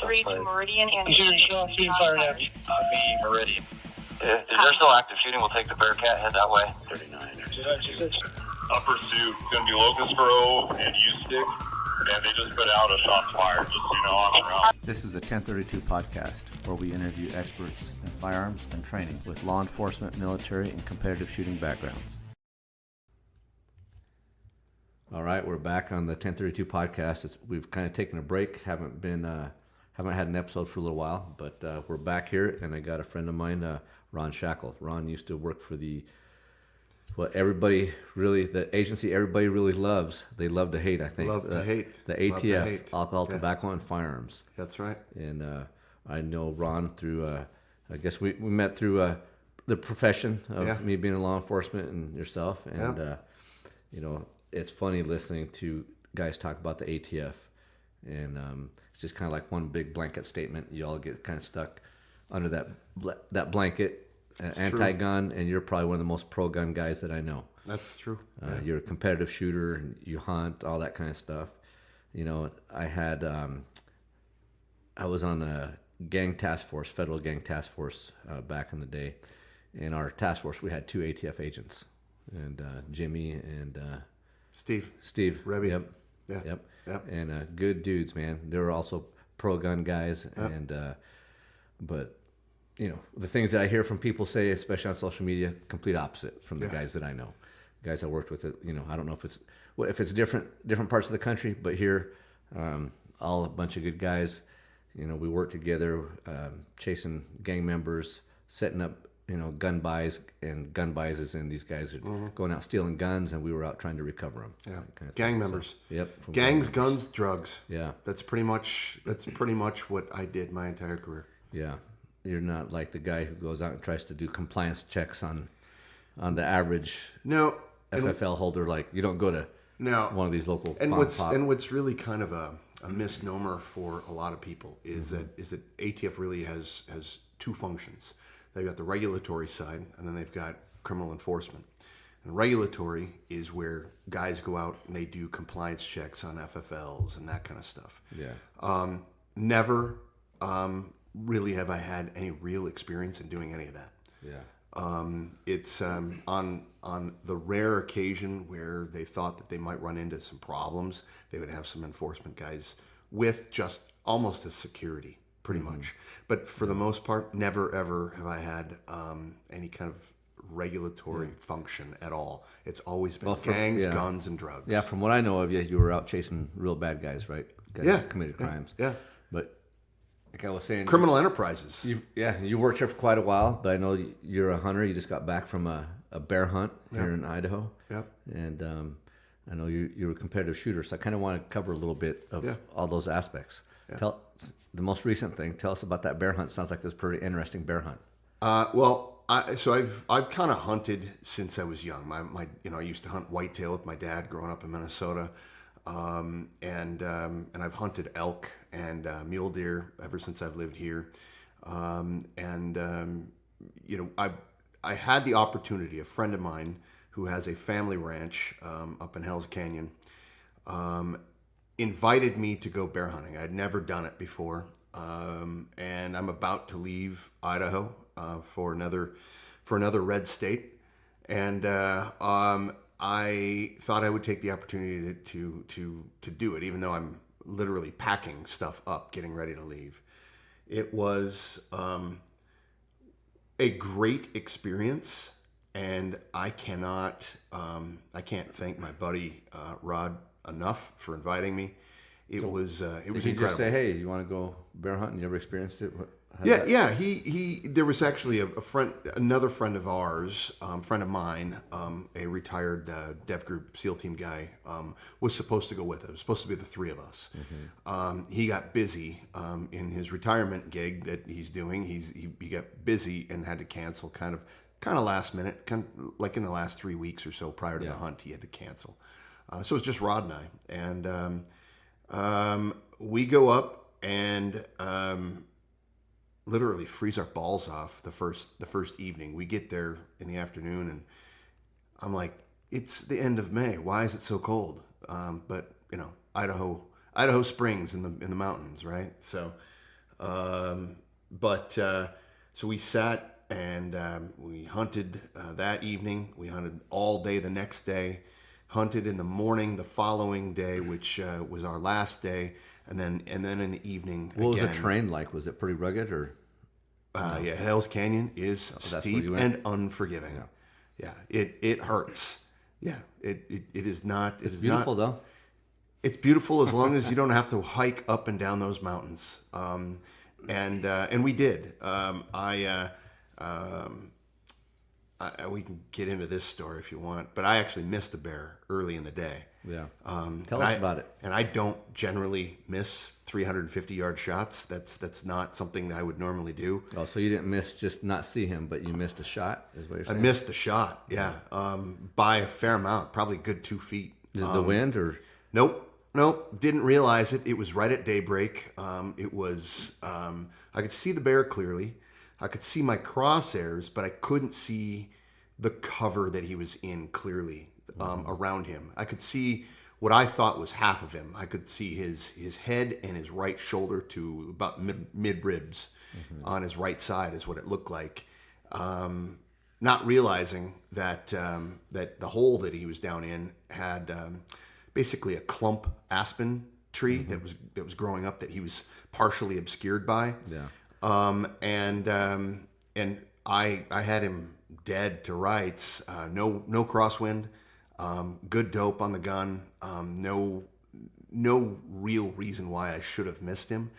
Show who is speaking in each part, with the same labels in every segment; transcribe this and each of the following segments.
Speaker 1: 3-2 Meridian and
Speaker 2: Meridian. If there's still active shooting, we'll take the Bearcat, head that way.
Speaker 3: 39.
Speaker 4: Upper Sioux, it's going to be Locust Grove and U-Stick, and they just put out a shot flyer, just so you know, on the route.
Speaker 5: This is the 1032 podcast, where we interview experts in firearms and training with law enforcement, military, and competitive shooting backgrounds. All right, we're back on the 1032 podcast. We've kind of taken a break, haven't had an episode for a little while, but we're back here, and I got a friend of mine, Ron Shackle. Ron used to work for the agency everybody really loves. They love to hate, I think.
Speaker 3: Love to hate.
Speaker 5: The ATF, Alcohol, Tobacco, and Firearms.
Speaker 3: That's right.
Speaker 5: And I know Ron through, I guess we met through the profession of me being in law enforcement and yourself. And, it's funny listening to guys talk about the ATF. And it's just kind of like one big blanket statement. You all get kind of stuck under that blanket. Anti-gun, and you're probably one of the most pro-gun guys that I know.
Speaker 3: That's true.
Speaker 5: You're a competitive shooter, and you hunt, all that kind of stuff. You know, I was on a federal gang task force back in the day. In our task force, we had 2 ATF agents, and Jimmy and
Speaker 3: Steve.
Speaker 5: Rebby.
Speaker 3: Yep.
Speaker 5: And good dudes, man. They were also pro-gun guys, and but. You know, the things that I hear from people say, especially on social media, complete opposite from the guys that I know. Guys I worked with, I don't know if it's different parts of the country, but here, all a bunch of good guys. You know, we work together, chasing gang members, setting up, gun buys, and gun buys is in these guys are going out stealing guns, and we were out trying to recover them.
Speaker 3: Yeah, kind of gang members.
Speaker 5: So, yep.
Speaker 3: Gangs, guns, drugs.
Speaker 5: Yeah. That's
Speaker 3: pretty much what I did my entire career.
Speaker 5: Yeah. You're not like the guy who goes out and tries to do compliance checks on the average FFL holder. Like, you don't go to one of these local
Speaker 3: what's really kind of a misnomer for a lot of people is that ATF really has 2 functions. They've got the regulatory side, and then they've got criminal enforcement. And regulatory is where guys go out and they do compliance checks on FFLs and that kind of stuff.
Speaker 5: Yeah.
Speaker 3: Never really have I had any real experience in doing any of that.
Speaker 5: Yeah.
Speaker 3: It's on the rare occasion where they thought that they might run into some problems, they would have some enforcement guys with just almost as security, pretty much. But for the most part, never ever have I had any kind of regulatory function at all. It's always been gangs, guns, and drugs.
Speaker 5: Yeah, from what I know of you were out chasing real bad guys, right? Guys that committed crimes.
Speaker 3: Yeah.
Speaker 5: But like I was saying,
Speaker 3: criminal enterprises.
Speaker 5: You worked here for quite a while, but I know you're a hunter. You just got back from a bear hunt here in Idaho.
Speaker 3: Yep.
Speaker 5: And I know you're a competitive shooter, so I kind of want to cover a little bit of all those aspects. Yeah. Tell the most recent thing. Tell us about that bear hunt. Sounds like it was a pretty interesting bear hunt.
Speaker 3: I've kind of hunted since I was young. I used to hunt whitetail with my dad growing up in Minnesota. And I've hunted elk and mule deer ever since I've lived here. I had the opportunity, a friend of mine who has a family ranch up in Hell's Canyon, invited me to go bear hunting. I'd never done it before. And I'm about to leave Idaho for another red state. And I thought I would take the opportunity to do it, even though I'm literally packing stuff up, getting ready to leave. It was a great experience, and I can't thank my buddy Rod enough for inviting me. It was incredible.
Speaker 5: Did he just say, "Hey, you want to go bear hunting? You ever experienced it?"
Speaker 3: Yeah. He. There was actually another friend of ours, friend of mine, a retired Dev Group SEAL Team guy, was supposed to go with us. It was supposed to be the 3 of us. Mm-hmm. He got busy in his retirement gig that he's doing. He got busy and had to cancel kind of last minute, kind of like in the last 3 weeks or so prior to the hunt. He had to cancel. So it was just Rod and I, and we go up and. Literally freeze our balls off the first evening. We get there in the afternoon, and I'm like, it's the end of May. Why is it so cold? But Idaho springs in the mountains, right? So So we sat and we hunted that evening. We hunted all day the next day. Hunted in the morning the following day, which was our last day, and then in the evening.
Speaker 5: What
Speaker 3: again.
Speaker 5: was the terrain like? Was it pretty rugged or?
Speaker 3: Yeah, Hell's Canyon is steep and unforgiving. Yeah, it hurts. Yeah, it is not.
Speaker 5: It's beautiful though.
Speaker 3: It's beautiful as long as you don't have to hike up and down those mountains. And we did. We can get into this story if you want, but I actually missed a bear early in the day.
Speaker 5: Yeah. Tell us about it.
Speaker 3: And I don't generally miss 350-yard shots. That's not something that I would normally do.
Speaker 5: Oh, so you didn't miss just not see him, but you missed a shot, is what you're saying?
Speaker 3: I missed the shot, yeah, by a fair amount, probably a good 2 feet.
Speaker 5: Is it the wind or?
Speaker 3: Nope. Didn't realize it. It was right at daybreak. It was. I could see the bear clearly. I could see my crosshairs, but I couldn't see the cover that he was in clearly around him. I could see what I thought was half of him. I could see his head and his right shoulder to about mid ribs on his right side is what it looked like. Not realizing that that the hole that he was down in had basically a clump aspen tree that was growing up that he was partially obscured by.
Speaker 5: Yeah.
Speaker 3: And I had him dead to rights. No crosswind. Good dope on the gun. No real reason why I should have missed him.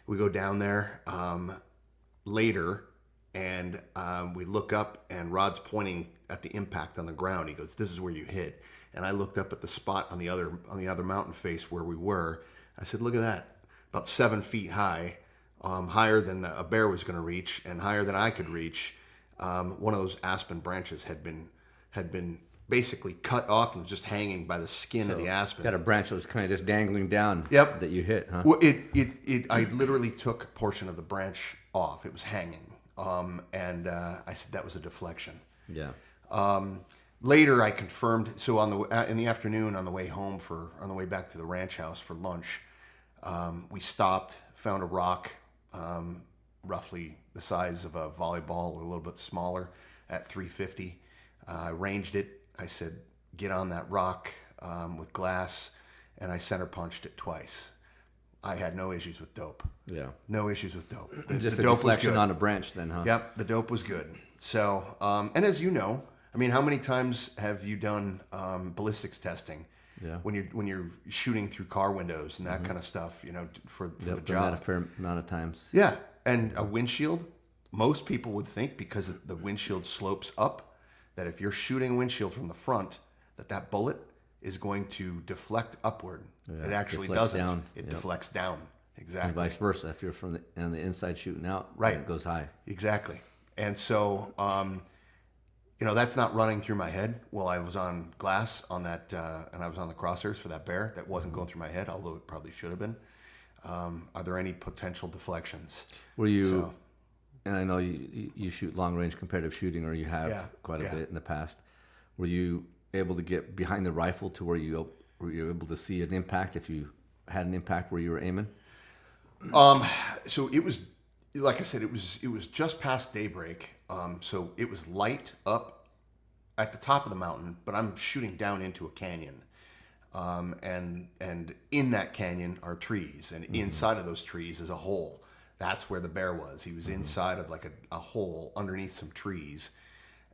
Speaker 3: We go down there later, and we look up, and Rod's pointing at the impact on the ground. He goes, "This is where you hit." And I looked up at the spot on the other mountain face where we were. I said, "Look at that! About 7 feet high." Higher than a bear was going to reach, and higher than I could reach. One of those aspen branches had been basically cut off and was just hanging by the skin of the aspen.
Speaker 5: Got a branch that was kind of just dangling down.
Speaker 3: Yep.
Speaker 5: That you hit, huh?
Speaker 3: Well, I literally took a portion of the branch off. It was hanging, and I said that was a deflection.
Speaker 5: Yeah.
Speaker 3: Later, I confirmed. So in the afternoon, on the way back to the ranch house for lunch, we stopped, found a rock. Roughly the size of a volleyball or a little bit smaller at 350. I ranged it. I said, "Get on that rock with glass," and I center punched it twice. I had no issues with dope.
Speaker 5: Yeah.
Speaker 3: No issues with dope.
Speaker 5: Just
Speaker 3: the
Speaker 5: a
Speaker 3: dope
Speaker 5: deflection
Speaker 3: was good.
Speaker 5: on a branch then, huh?
Speaker 3: Yep, the dope was good. So, and as you know, I mean, how many times have you done ballistics testing?
Speaker 5: Yeah.
Speaker 3: When you're shooting through car windows and that kind of stuff, for the
Speaker 5: Done
Speaker 3: job.
Speaker 5: that a fair amount of times.
Speaker 3: Yeah, and a windshield. Most people would think because the windshield slopes up, that if you're shooting a windshield from the front, that bullet is going to deflect upward.
Speaker 5: Yeah,
Speaker 3: it actually
Speaker 5: deflects
Speaker 3: doesn't.
Speaker 5: down.
Speaker 3: It
Speaker 5: Yep.
Speaker 3: deflects down. Exactly.
Speaker 5: And vice versa. If you're on the inside shooting out,
Speaker 3: Right.
Speaker 5: then it goes high.
Speaker 3: Exactly. And so, that's not running through my head while I was on glass on that, and I was on the crosshairs for that bear. That wasn't going through my head, although it probably should have been. Are there any potential deflections?
Speaker 5: Were you, and I know you shoot long range competitive shooting, or you have quite a bit in the past. Were you able to get behind the rifle to where you were able to see an impact if you had an impact where you were aiming?
Speaker 3: So it was, like I said, it was just past daybreak. So it was light up at the top of the mountain, but I'm shooting down into a canyon. And in that canyon are trees, and inside of those trees is a hole. That's where the bear was. He was inside of like a hole underneath some trees.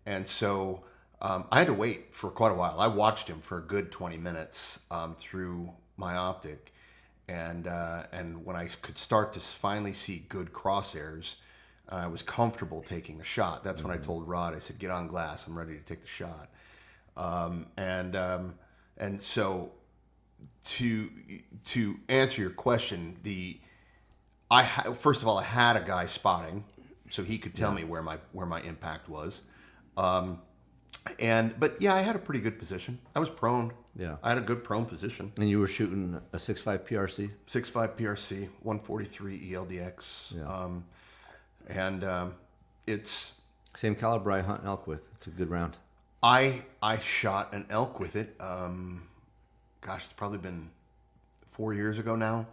Speaker 3: And so I had to wait for quite a while. I watched him for a good 20 minutes through my optic. And when I could start to finally see good crosshairs, I was comfortable taking the shot. That's when I told Rod, I said, "Get on glass. I'm ready to take the shot." And so to answer your question, first of all, I had a guy spotting, so he could tell me where my impact was. But I had a pretty good position. I was prone.
Speaker 5: Yeah.
Speaker 3: I had a good prone position.
Speaker 5: And you were shooting a 6.5 PRC?
Speaker 3: 6.5 PRC, 143 ELDX.
Speaker 5: Yeah.
Speaker 3: It's...
Speaker 5: Same caliber I hunt elk with. It's a good round.
Speaker 3: I shot an elk with it. It's probably been 4 years ago now.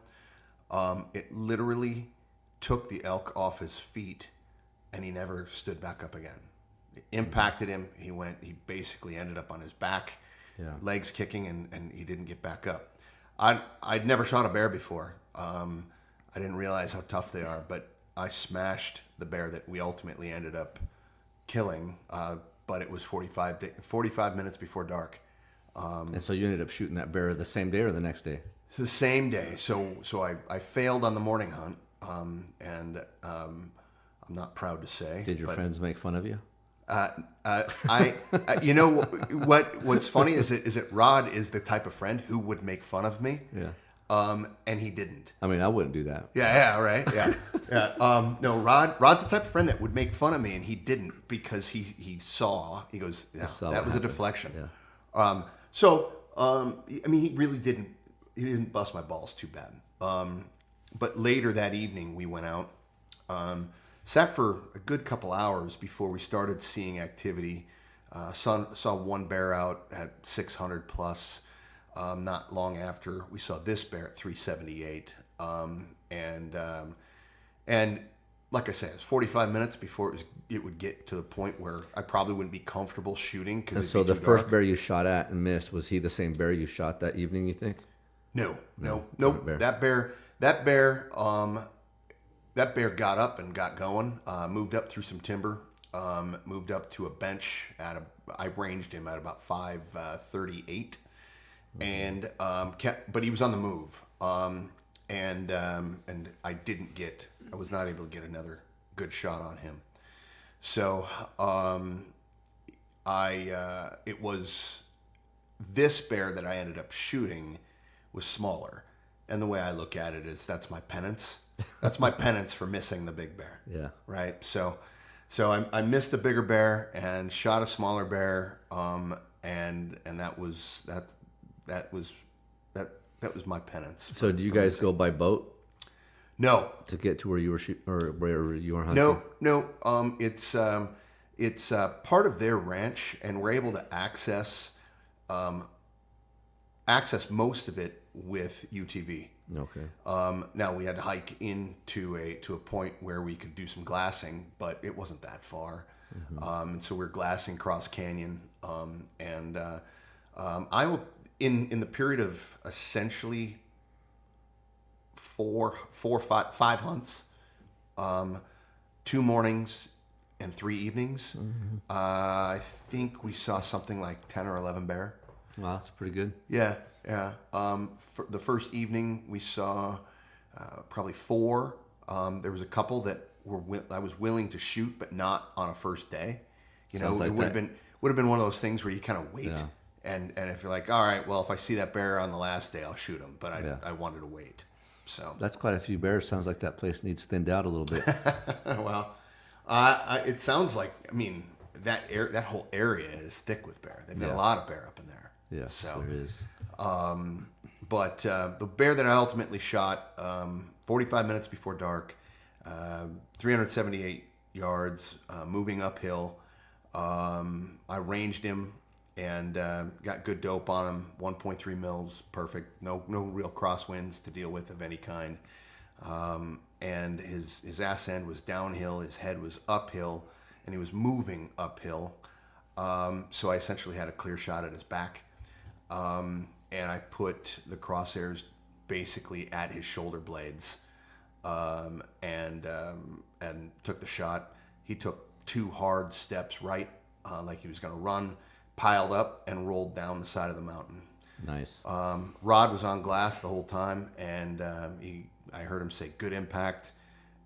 Speaker 3: It literally took the elk off his feet, and he never stood back up again. It impacted him. He basically ended up on his back, legs kicking, and he didn't get back up. I'd never shot a bear before. I didn't realize how tough they are, but I smashed the bear that we ultimately ended up killing, but it was 45 minutes before dark.
Speaker 5: And so you ended up shooting that bear the same day or the next day?
Speaker 3: It's the same day. So I failed on the morning hunt, and I'm not proud to say.
Speaker 5: Did your friends make fun of you?
Speaker 3: You know what's funny is that Rod is the type of friend who would make fun of me.
Speaker 5: Yeah.
Speaker 3: And he didn't.
Speaker 5: I mean, I wouldn't do that.
Speaker 3: Yeah, right. Yeah. No, Rod's the type of friend that would make fun of me, and he didn't because he goes, yeah, that was a deflection.
Speaker 5: Yeah.
Speaker 3: I mean, he really didn't bust my balls too bad. But later that evening, we went out, sat for a good couple hours before we started seeing activity. Saw one bear out at 600 plus. Not long after, we saw this bear at 378. And like I said, it was 45 minutes before it would get to the point where I probably wouldn't be comfortable shooting.
Speaker 5: So the first bear you shot at and missed, was he the same bear you shot that evening, you think?
Speaker 3: No. That bear got up and got going, moved up through some timber, moved up to a bench I ranged him at about 538. And but he was on the move, and I was not able to get another good shot on him. So it was this bear that I ended up shooting was smaller, and the way I look at it is that's my penance. That's my penance for missing the big bear.
Speaker 5: Yeah.
Speaker 3: Right. So I missed a bigger bear and shot a smaller bear, and that was my penance.
Speaker 5: So do you guys go by boat?
Speaker 3: No.
Speaker 5: To get to where you were or where you were hunting?
Speaker 3: No. It's part of their ranch, and we're able to access most of it with UTV.
Speaker 5: Okay.
Speaker 3: Now we had to hike into a point where we could do some glassing, but it wasn't that far. Mm-hmm. And so we're glassing Cross Canyon, and I will. In the period of essentially five hunts, 2 mornings and 3 evenings, I think we saw something like 10 or 11 bear.
Speaker 5: Wow, that's pretty good.
Speaker 3: Yeah. For the first evening, we saw probably 4. There was a couple that I was willing to shoot, but not on a first day. It would have been one of those things where you kind of wait. Yeah. And if you're like, all right, well, if I see that bear on the last day, I'll shoot him. But I wanted to wait. So
Speaker 5: that's quite a few bears. Sounds like that place needs thinned out a little bit.
Speaker 3: Well, it sounds like, I mean, that whole area is thick with bear. They've got a lot of bear up in there.
Speaker 5: Yeah,
Speaker 3: so
Speaker 5: there is.
Speaker 3: But the bear that I ultimately shot, 45 minutes before dark, 378 yards, moving uphill. I ranged him and got good dope on him. 1.3 mils, perfect. No real crosswinds to deal with of any kind. And his ass end was downhill, his head was uphill, and he was moving uphill. So I essentially had a clear shot at his back. And I put the crosshairs basically at his shoulder blades, and took the shot. He took 2 hard steps right, like he was going to run, piled up, and rolled down the side of the mountain.
Speaker 5: Nice.
Speaker 3: Rod was on glass the whole time, and I heard him say, "Good impact,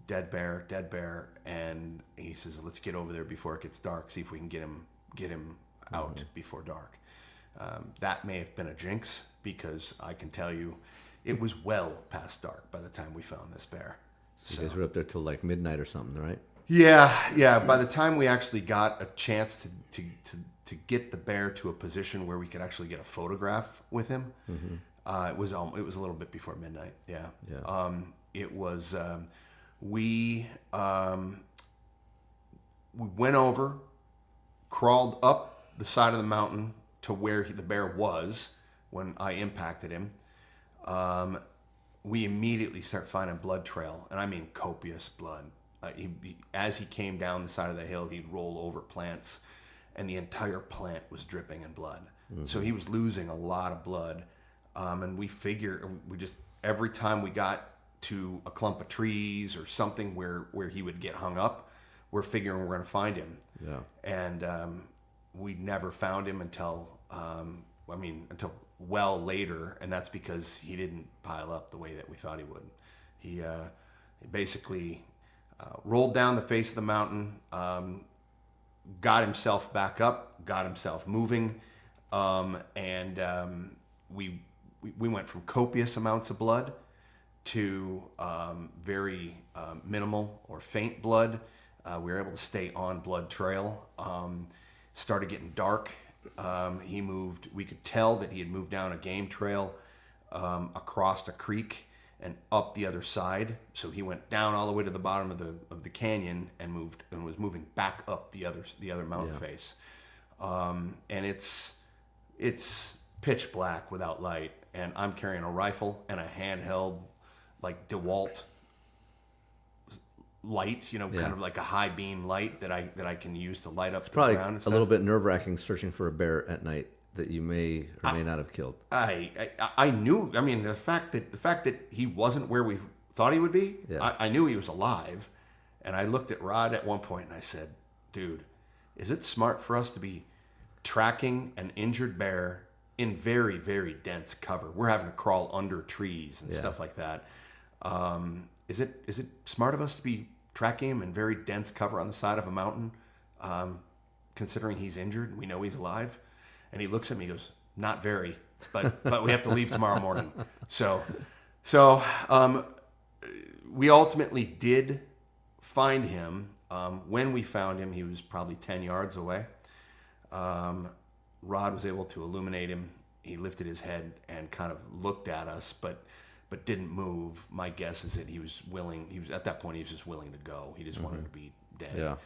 Speaker 3: dead bear," and he says, "Let's get over there before it gets dark. See if we can get him out before dark." That may have been a jinx, because I can tell you it was well past dark by the time we found this bear.
Speaker 5: So you guys were up there till like midnight or something, right?
Speaker 3: Yeah. By the time we actually got a chance to get the bear to a position where we could actually get a photograph with him, it was a little bit before midnight. Yeah. It was. We went over, crawled up the side of the mountain to where the bear was when I impacted him. we immediately start finding blood trail, and I mean copious blood. As he came down the side of the hill, he'd roll over plants, and the entire plant was dripping in blood. So he was losing a lot of blood, and we just every time we got to a clump of trees or something where he would get hung up, we're figuring we're going to find him. Yeah. And we never found him until well later, and that's because he didn't pile up the way that we thought he would. He basically rolled down the face of the mountain, got himself back up, got himself moving, and we went from copious amounts of blood to very minimal or faint blood. We were able to stay on blood trail. Started getting dark. He moved. We could tell that he had moved down a game trail across a creek and up the other side. So he went down all the way to the bottom of the canyon and was moving back up the other mountain face. And it's pitch black without light, and I'm carrying a rifle and a handheld like DeWalt light, kind of like a high beam light that I can use to light up the
Speaker 5: probably
Speaker 3: ground and stuff.
Speaker 5: A little bit nerve-wracking searching for a bear at night that you may or may not have killed.
Speaker 3: I knew. I mean, the fact that he wasn't where we thought he would be. Yeah. I knew he was alive, and I looked at Rod at one point and I said, "Dude, is it smart for us to be tracking an injured bear in very, very dense cover? We're having to crawl under trees and stuff like that. Is it smart of us to be tracking him in very dense cover on the side of a mountain, considering he's injured and we know he's alive?" And he looks at me and goes, "Not very, but we have to leave tomorrow morning." So we ultimately did find him. When we found him, he was probably 10 yards away. Rod was able to illuminate him. He lifted his head and kind of looked at us, but didn't move. My guess is that he was willing. He was at that point. He was just willing to go. He just wanted to be dead. Yeah.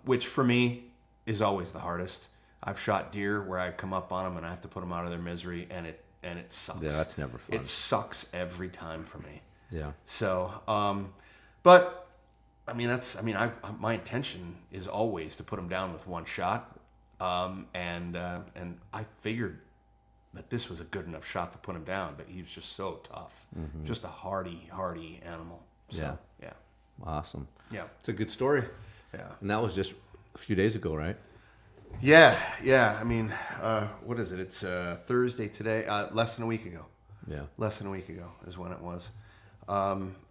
Speaker 3: Which for me is always the hardest. I've shot deer where I come up on them and I have to put them out of their misery, and it sucks.
Speaker 5: Yeah, that's never fun.
Speaker 3: It sucks every time for me. Yeah. So, but I mean, my intention is always to put him down with one shot, and I figured that this was a good enough shot to put him down, but he was just so tough, just a hardy animal. So, yeah.
Speaker 5: Awesome.
Speaker 3: Yeah.
Speaker 5: It's a good story.
Speaker 3: Yeah.
Speaker 5: And that was just a few days ago, right?
Speaker 3: Yeah. I mean, what is it? It's Thursday today. Less than a week ago. Yeah. Less than a week ago is when it was.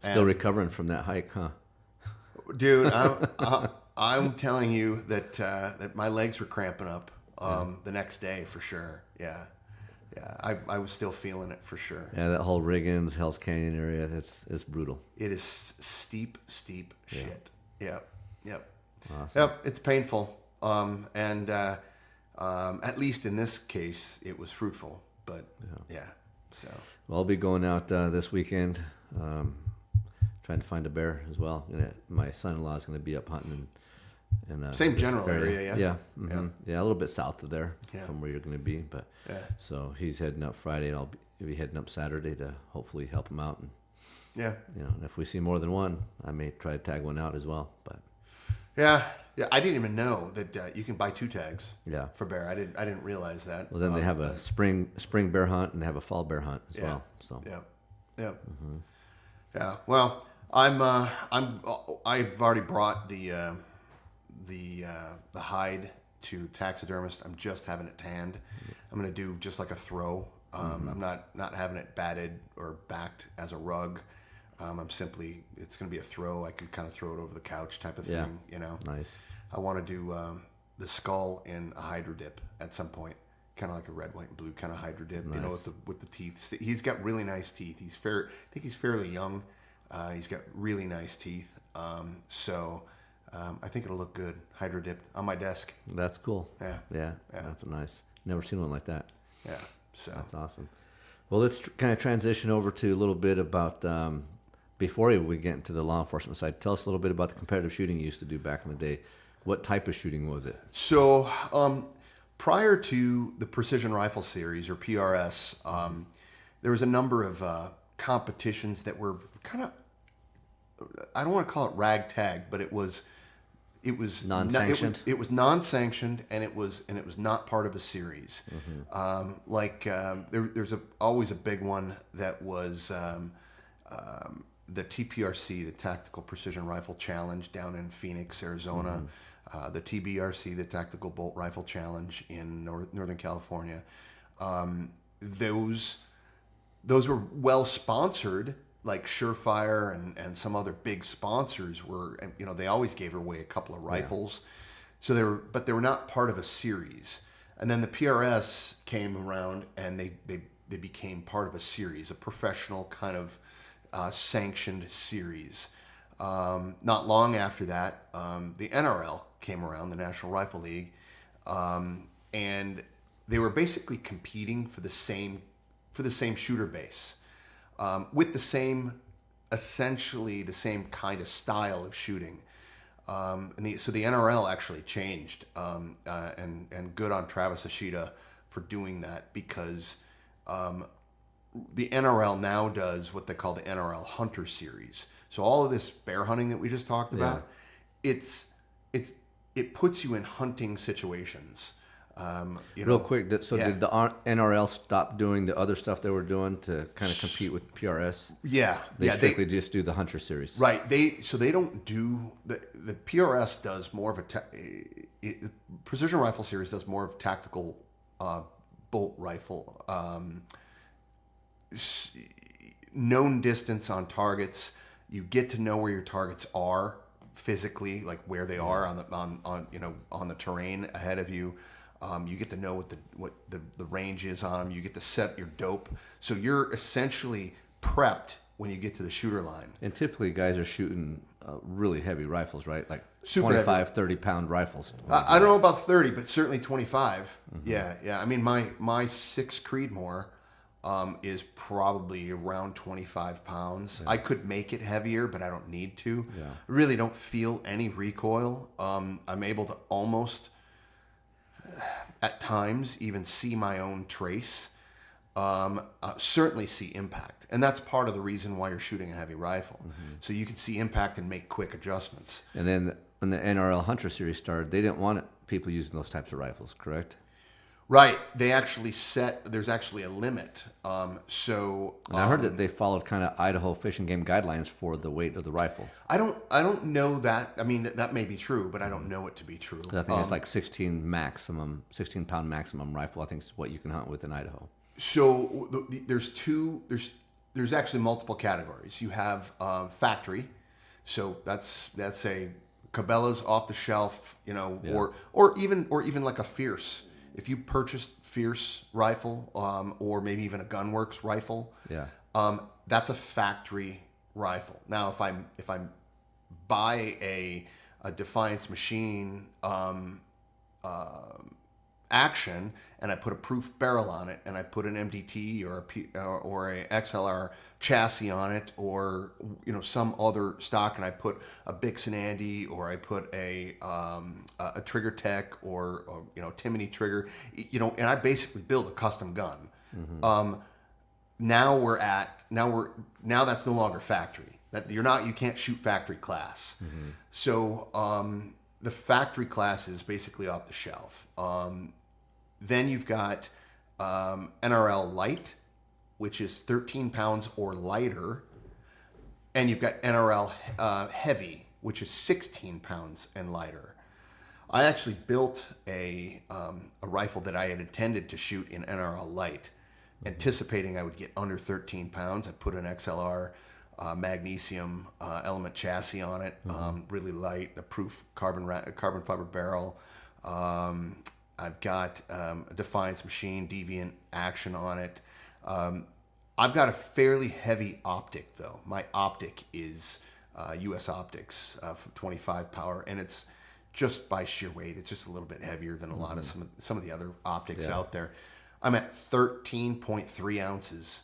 Speaker 5: Still recovering from that hike, huh?
Speaker 3: Dude, I'm telling you that my legs were cramping up the next day for sure. Yeah. I was still feeling it for sure.
Speaker 5: Yeah, that whole Riggins, Hell's Canyon area, it's brutal.
Speaker 3: It is steep shit. Yep.
Speaker 5: Awesome.
Speaker 3: Yep, it's painful. And at least in this case, it was fruitful. But so.
Speaker 5: Well, I'll be going out this weekend, trying to find a bear as well. My son-in-law is going to be up hunting in
Speaker 3: same general area.
Speaker 5: Yeah. Yeah, a little bit south of there from where you're going to be. But so he's heading up Friday, and I'll be heading up Saturday to hopefully help him out. And, and if we see more than one, I may try to tag one out as well. But
Speaker 3: yeah, I didn't even know that you can buy 2 tags. For bear. I didn't realize that.
Speaker 5: Well, then they have a spring bear hunt and they have a fall bear hunt as well. So
Speaker 3: yeah. Well, I've already brought the hide to taxidermist. I'm just having it tanned. I'm gonna do just like a throw. I'm not having it batted or backed as a rug. It's going to be a throw. I can kind of throw it over the couch type of thing,
Speaker 5: Nice.
Speaker 3: I want to do the skull in a hydro dip at some point, kind of like a red, white, and blue kind of hydro dip, nice. With the teeth. He's got really nice teeth. I think he's fairly young. He's got really nice teeth. So I think it'll look good, hydro dipped on my desk.
Speaker 5: That's cool. Yeah. That's nice. Never seen one like that.
Speaker 3: Yeah. So
Speaker 5: that's awesome. Well, let's kind of transition over to a little bit about before we get into the law enforcement side. Tell us a little bit about the competitive shooting you used to do back in the day. What type of shooting was it?
Speaker 3: So prior to the Precision Rifle Series, or PRS, there was a number of competitions that were kind of, I don't want to call it ragtag, but it was
Speaker 5: Non-sanctioned?
Speaker 3: It was non-sanctioned, and it was not part of a series. There's always a big one that was the TPRC, the Tactical Precision Rifle Challenge down in Phoenix, Arizona. The TBRC, the Tactical Bolt Rifle Challenge in Northern California. Those were well sponsored. Like Surefire and some other big sponsors were, they always gave away a couple of rifles. So they were not part of a series. And then the PRS came around and they became part of a series, a professional kind of sanctioned series. Not long after that, the NRL came around, the National Rifle League, and they were basically competing for the same shooter base. With essentially the same kind of style of shooting. So the NRL actually changed, and good on Travis Ashita for doing that, because the NRL now does what they call the NRL Hunter Series. So all of this bear hunting that we just talked about, it puts you in hunting situations.
Speaker 5: Real quick, did the NRL stop doing the other stuff they were doing to kind of compete with PRS?
Speaker 3: Yeah,
Speaker 5: they strictly just do the Hunter Series,
Speaker 3: right? They don't do the PRS does more of the Precision Rifle Series does more of tactical bolt rifle, known distance on targets. You get to know where your targets are physically, like where they are on the terrain ahead of you. You get to know what the range is on them. You get to set your dope. So you're essentially prepped when you get to the shooter line.
Speaker 5: And typically guys are shooting really heavy rifles, right? Like
Speaker 3: Super
Speaker 5: 25, 30-pound rifles.
Speaker 3: I don't know about 30, but certainly 25. Mm-hmm. Yeah. I mean, my 6 Creedmoor is probably around 25 pounds. Yeah. I could make it heavier, but I don't need to. Yeah. I really don't feel any recoil. I'm able to almost, at times, even see my own trace. Certainly see impact. And that's part of the reason why you're shooting a heavy rifle. Mm-hmm. So you can see impact and make quick adjustments.
Speaker 5: And then when the NRL Hunter Series started, they didn't want people using those types of rifles, correct?
Speaker 3: Right. They actually there's actually a limit. And
Speaker 5: I heard that they followed kind of Idaho Fish and Game guidelines for the weight of the rifle.
Speaker 3: I don't know that. I mean, that may be true, but I don't know it to be true.
Speaker 5: I think it's like 16-pound maximum rifle. I think is what you can hunt with in Idaho.
Speaker 3: So there's actually multiple categories. You have factory. So that's a Cabela's off the shelf, or even like a Fierce. If you purchased Fierce rifle, or maybe even a Gunworks rifle, that's a factory rifle. Now, if I buy a Defiance machine action and I put a proof barrel on it, and I put an MDT or a XLR chassis on it, or some other stock, and I put a Bixen Andy, or I put a Trigger Tech, or Timony trigger, and I basically build a custom gun. Mm-hmm. Now that's no longer factory. That you can't shoot factory class. Mm-hmm. So the factory class is basically off the shelf. Then you've got NRL Light, which is 13 pounds or lighter, and you've got NRL Heavy, which is 16 pounds and lighter. I actually built a rifle that I had intended to shoot in NRL Light, anticipating I would get under 13 pounds. I put an XLR magnesium element chassis on it, really light, a proof carbon fiber barrel. I've got a Defiance machine, Deviant action on it. I've got a fairly heavy optic, though. My optic is US Optics for 25 power, and it's just by sheer weight. It's just a little bit heavier than a lot of some of the other optics out there. I'm at 13.3 ounces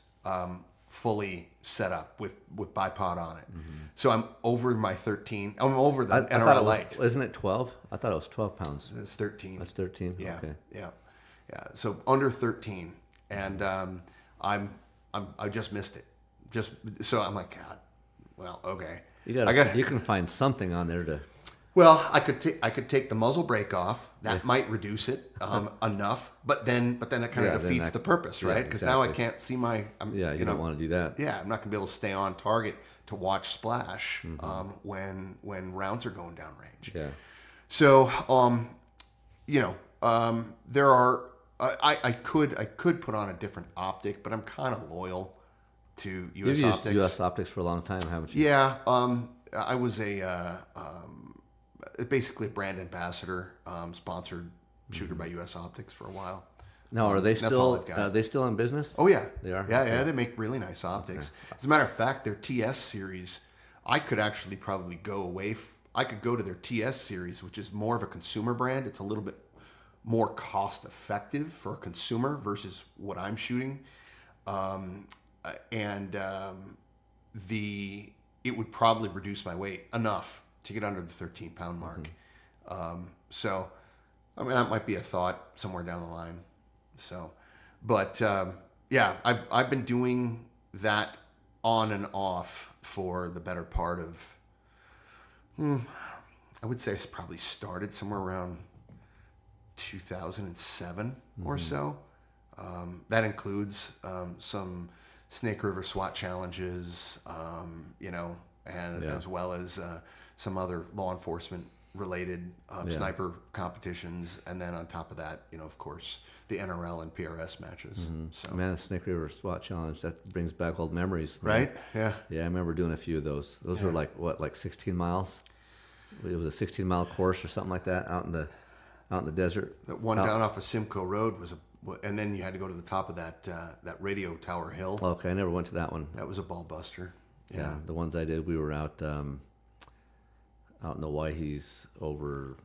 Speaker 3: fully set up with bipod on it. Mm-hmm. So I'm over my 13. I'm over the NRL Light.
Speaker 5: Isn't it 12? I thought it was 12 pounds.
Speaker 3: It's 13.
Speaker 5: That's 13?
Speaker 3: Yeah.
Speaker 5: Okay.
Speaker 3: Yeah. So under 13. And I just missed it. just so I'm like, God, well, okay.
Speaker 5: You can find something on there to.
Speaker 3: Well, I could take the muzzle brake off. That might reduce it enough, but then it kind of defeats the purpose, right? Because now I can't see my.
Speaker 5: You don't want to do that.
Speaker 3: Yeah, I'm not gonna be able to stay on target to watch splash when rounds are going down range.
Speaker 5: Yeah.
Speaker 3: So, there are. I could put on a different optic, but I'm kind of loyal to U.S.
Speaker 5: You've
Speaker 3: Optics.
Speaker 5: used U.S. Optics for a long time, haven't you?
Speaker 3: Yeah. I was basically a brand ambassador, sponsored shooter by U.S. Optics for a while.
Speaker 5: Now, are they
Speaker 3: That's all I've
Speaker 5: still
Speaker 3: got.
Speaker 5: They still in business?
Speaker 3: Oh yeah,
Speaker 5: They are?
Speaker 3: Yeah, they make really nice optics. As a matter of fact, their TS series, I could actually probably go away. I could go to their TS series, which is more of a consumer brand. It's a little bit more cost effective for a consumer versus what I'm shooting, it would probably reduce my weight enough to get under the 13-pound mark. So, I mean, that might be a thought somewhere down the line. So, but I've been doing that on and off for the better part of, I would say it's probably started somewhere around 2007 or so. That includes some Snake River SWAT challenges, and as well as some other law enforcement related sniper competitions, and then on top of that, of course, the NRL and PRS matches. So,
Speaker 5: Man, the Snake River SWAT Challenge, that brings back old memories.
Speaker 3: Right? Yeah.
Speaker 5: Yeah, I remember doing a few of those. Those were like 16 miles? It was a 16-mile course or something like that out in the desert.
Speaker 3: That one down off of Simcoe Road and then you had to go to the top of that radio tower hill.
Speaker 5: Okay, I never went to that one.
Speaker 3: That was a ball buster. Yeah.
Speaker 5: The ones I did, we were out in the Waihees over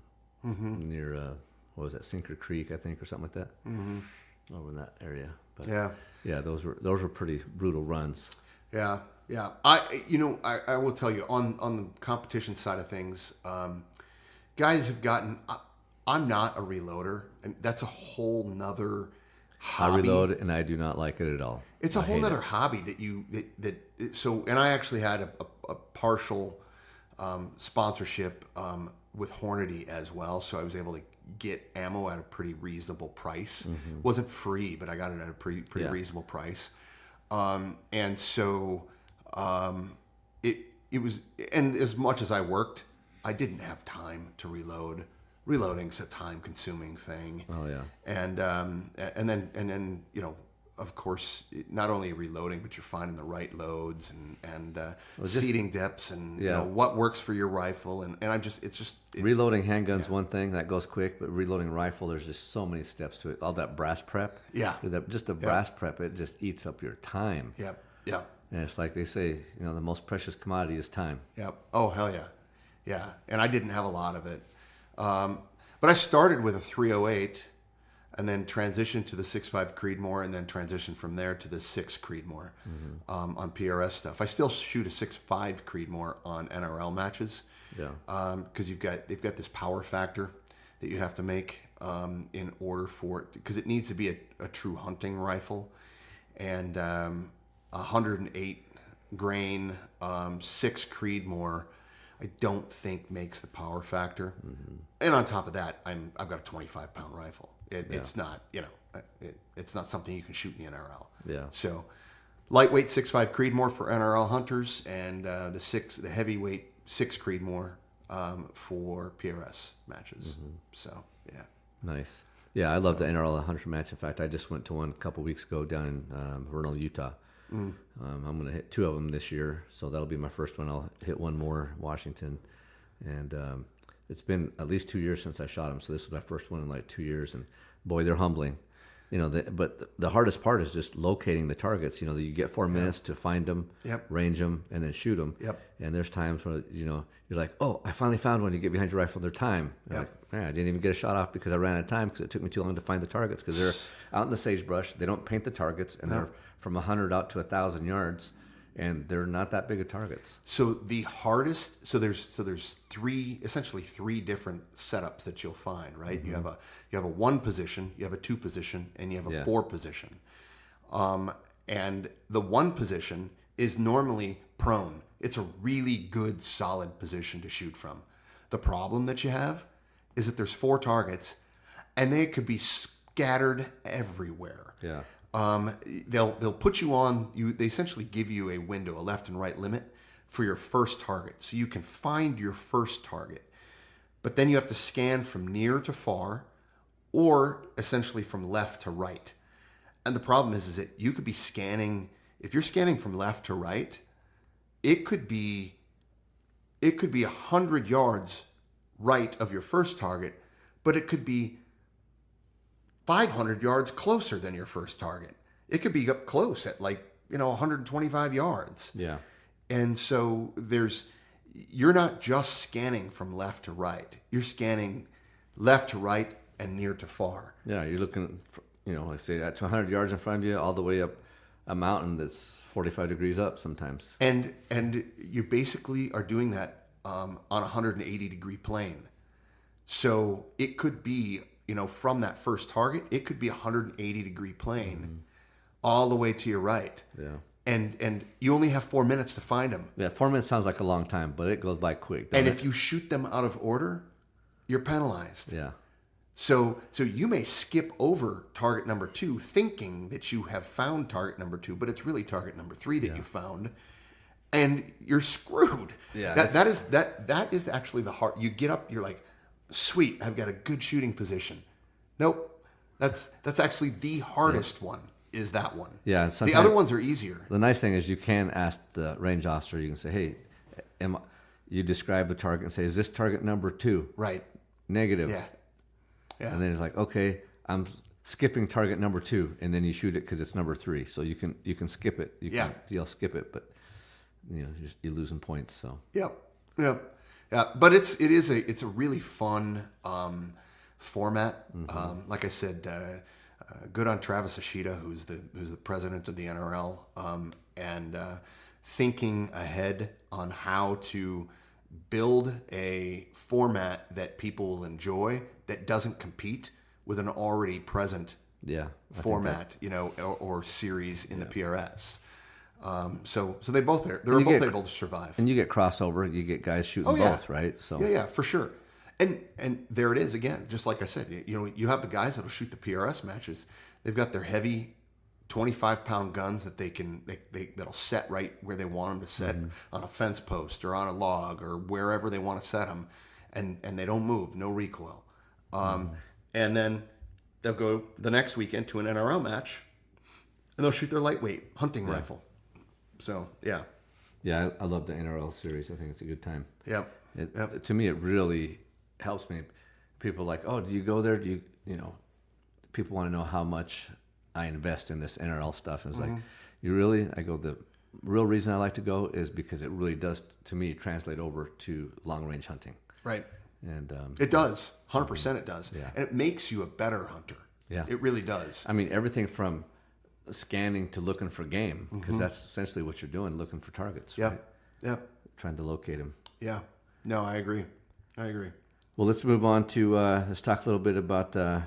Speaker 5: near, what was that, Sinker Creek, I think, or something like that. Over in that area. But yeah, those were pretty brutal runs.
Speaker 3: Yeah. I will tell you on the competition side of things, guys have gotten. I'm not a reloader, and that's a whole nother hobby.
Speaker 5: I reload, and I do not like it at all.
Speaker 3: It's a whole other hobby and I actually had a partial sponsorship with Hornady as well, so I was able to get ammo at a pretty reasonable price. Wasn't free, but I got it at a pretty reasonable price. And so it was, and as much as I worked, I didn't have time to reload. Reloading's a time-consuming thing.
Speaker 5: Oh yeah.
Speaker 3: And then of course, not only reloading, but you're finding the right loads and seating depths and what works for your rifle. And
Speaker 5: reloading handgun's one thing that goes quick, but reloading rifle, there's just so many steps to it. All that brass prep. Yeah. Just the brass prep, it just eats up your time.
Speaker 3: Yep. Yep.
Speaker 5: And it's like they say, the most precious commodity is time.
Speaker 3: Yep. Oh hell yeah. Yeah. And I didn't have a lot of it. But I started with a 308 and then transitioned to the 6.5 Creedmoor and then transitioned from there to the 6 Creedmoor on PRS stuff. I still shoot a 6.5 Creedmoor on NRL matches because they've got this power factor that you have to make in order for it, because it needs to be a true hunting rifle, and 108 grain 6 Creedmoor I don't think makes the power factor. And on top of that, I've got a 25-pound rifle. It's not, it's not something you can shoot in the NRL.
Speaker 5: Yeah.
Speaker 3: So, lightweight 6.5 Creedmoor for NRL hunters, and the heavyweight 6 Creedmoor for PRS matches. So, yeah.
Speaker 5: Nice. Yeah, I love the NRL 100 match. In fact, I just went to one a couple weeks ago down in Vernal, Utah. I'm going to hit 2 of them this year, so that'll be my first one. I'll hit one more in Washington, and it's been at least 2 years since I shot them, so this was my first one in like 2 years, and boy, they're humbling. But the hardest part is just locating the targets. You get 4 minutes to find them, range them, and then shoot them. And there's times where you're like, oh, I finally found one. You get behind your rifle, their time. Like, I didn't even get a shot off because I ran out of time because it took me too long to find the targets, because they're out in the sagebrush. They don't paint the targets, and they're from 100 out to 1,000 yards, and they're not that big of targets.
Speaker 3: So the hardest, there's essentially three different setups that you'll find, right? You have a 1 position, you have a 2 position, and you have a 4 position. And the 1 position is normally prone. It's a really good, solid position to shoot from. The problem that you have is that there's 4 targets, and they could be scattered everywhere.
Speaker 5: Yeah.
Speaker 3: They'll put you on. They essentially give you a window, a left and right limit for your first target, so you can find your first target. But then you have to scan from near to far, or essentially from left to right. And the problem is that you could be scanning. If you're scanning from left to right, it could be 100 yards right of your first target, but it could be 500 yards closer than your first target. It could be up close at 125 yards.
Speaker 5: Yeah.
Speaker 3: And so you're not just scanning from left to right. You're scanning left to right and near to far.
Speaker 5: Yeah, you're looking, like say that's 100 yards in front of you, all the way up a mountain that's 45 degrees up sometimes.
Speaker 3: And you basically are doing that on a 180 degree plane. So it could be, from that first target, it could be a 180 degree plane all the way to your right.
Speaker 5: Yeah.
Speaker 3: And you only have 4 minutes to find them.
Speaker 5: Yeah, 4 minutes sounds like a long time, but it goes by quick.
Speaker 3: And if you shoot them out of order, you're penalized.
Speaker 5: Yeah.
Speaker 3: So you may skip over target number 2, thinking that you have found target number 2, but it's really target number 3 that you found, and you're screwed.
Speaker 5: Yeah.
Speaker 3: That is actually the hard. You get up, you're like, sweet, I've got a good shooting position. Nope, that's actually the hardest one. Is that one?
Speaker 5: Yeah.
Speaker 3: The other ones are easier.
Speaker 5: The nice thing is you can ask the range officer. You can say, "Hey, you describe the target and say, is this target number 2?"
Speaker 3: Right.
Speaker 5: Negative.
Speaker 3: Yeah. Yeah.
Speaker 5: And then it's like, okay, I'm skipping target number 2, and then you shoot it because it's number 3. So you can skip it. You'll skip it, but you're losing points. So.
Speaker 3: Yep. But it's a really fun format. Like I said, good on Travis Ashita, who's the president of the NRL, and thinking ahead on how to build a format that people will enjoy that doesn't compete with an already present format, or series in the PRS. So they're both able to survive.
Speaker 5: And you get crossover. You get guys shooting both, right? So
Speaker 3: yeah, for sure. And there it is again. Just like I said, you have the guys that'll shoot the PRS matches. They've got their heavy 25-pound guns that that'll set right where they want them to set on a fence post or on a log or wherever they want to set them, and they don't move, no recoil. And then they'll go the next weekend to an NRL match, and they'll shoot their lightweight hunting rifle. So yeah,
Speaker 5: I love the NRL series. I think it's a good time.
Speaker 3: Yep.
Speaker 5: To me, it really helps me. People are like, oh, do you go there? Do you people want to know how much I invest in this NRL stuff. And it's like, you really? I go, the real reason I like to go is because it really does, to me, translate over to long-range hunting.
Speaker 3: Right.
Speaker 5: And
Speaker 3: it does. 100% it does.
Speaker 5: Yeah.
Speaker 3: And it makes you a better hunter.
Speaker 5: Yeah.
Speaker 3: It really does.
Speaker 5: I mean, everything from scanning to looking for game, because that's essentially what you're doing, looking for targets.
Speaker 3: Yep.
Speaker 5: Right?
Speaker 3: Yep.
Speaker 5: Trying to locate them.
Speaker 3: Yeah. No, I agree.
Speaker 5: Well, let's move on to, let's talk a little bit about the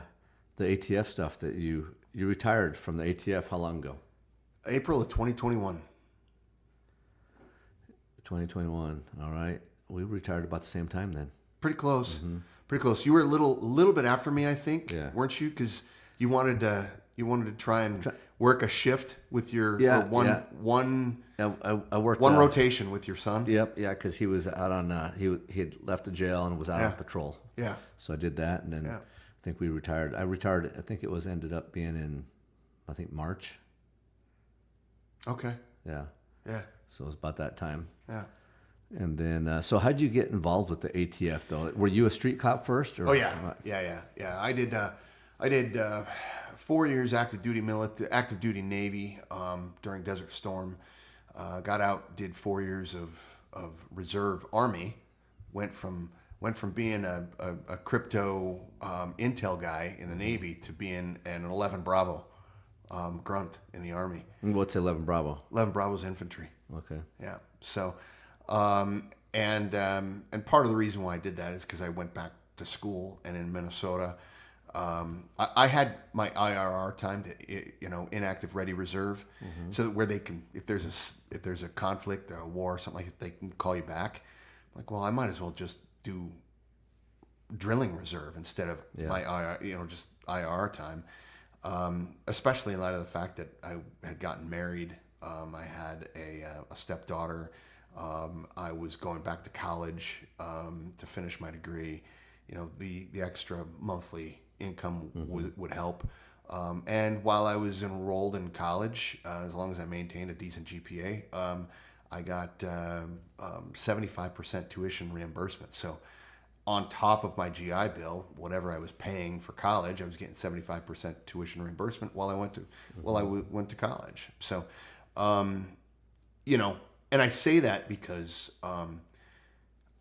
Speaker 5: ATF stuff that you retired from the ATF how long ago?
Speaker 3: April of 2021.
Speaker 5: 2021. All right. We retired about the same time then.
Speaker 3: Pretty close. Pretty close. You were a little bit after me, I think.
Speaker 5: Yeah.
Speaker 3: Weren't you? Because you wanted to try and work a shift with your one
Speaker 5: I worked
Speaker 3: one rotation with your son.
Speaker 5: Yep. Yeah. Because he was out on he had left the jail and was out on patrol.
Speaker 3: Yeah.
Speaker 5: So I did that, and then I think we retired. I retired. I think it was ended up being in, I think March.
Speaker 3: Okay.
Speaker 5: Yeah.
Speaker 3: Yeah.
Speaker 5: So it was about that time.
Speaker 3: Yeah.
Speaker 5: And then, so how'd you get involved with the ATF though? Were you a street cop first? Or,
Speaker 3: Oh yeah. I did 4 years active duty Navy during Desert Storm. Got out, did 4 years of reserve Army. Went from being a crypto intel guy in the Navy to being an 11 Bravo grunt in the Army.
Speaker 5: And what's 11 Bravo?
Speaker 3: 11 Bravo's infantry.
Speaker 5: Okay.
Speaker 3: Yeah. So, and part of the reason why I did that is because I went back to school, and in Minnesota, I had my IRR time, inactive ready reserve, so that where they can, if there's a conflict or a war or something like that, they can call you back. Like, well, I might as well just do drilling reserve instead of my IR, just IRR time. Especially in light of the fact that I had gotten married. I had a stepdaughter. I was going back to college to finish my degree. The extra monthly income would help. And while I was enrolled in college, as long as I maintained a decent GPA, I got 75% tuition reimbursement. So on top of my GI Bill, whatever I was paying for college, I was getting 75% tuition reimbursement while I went to college. So, and I say that because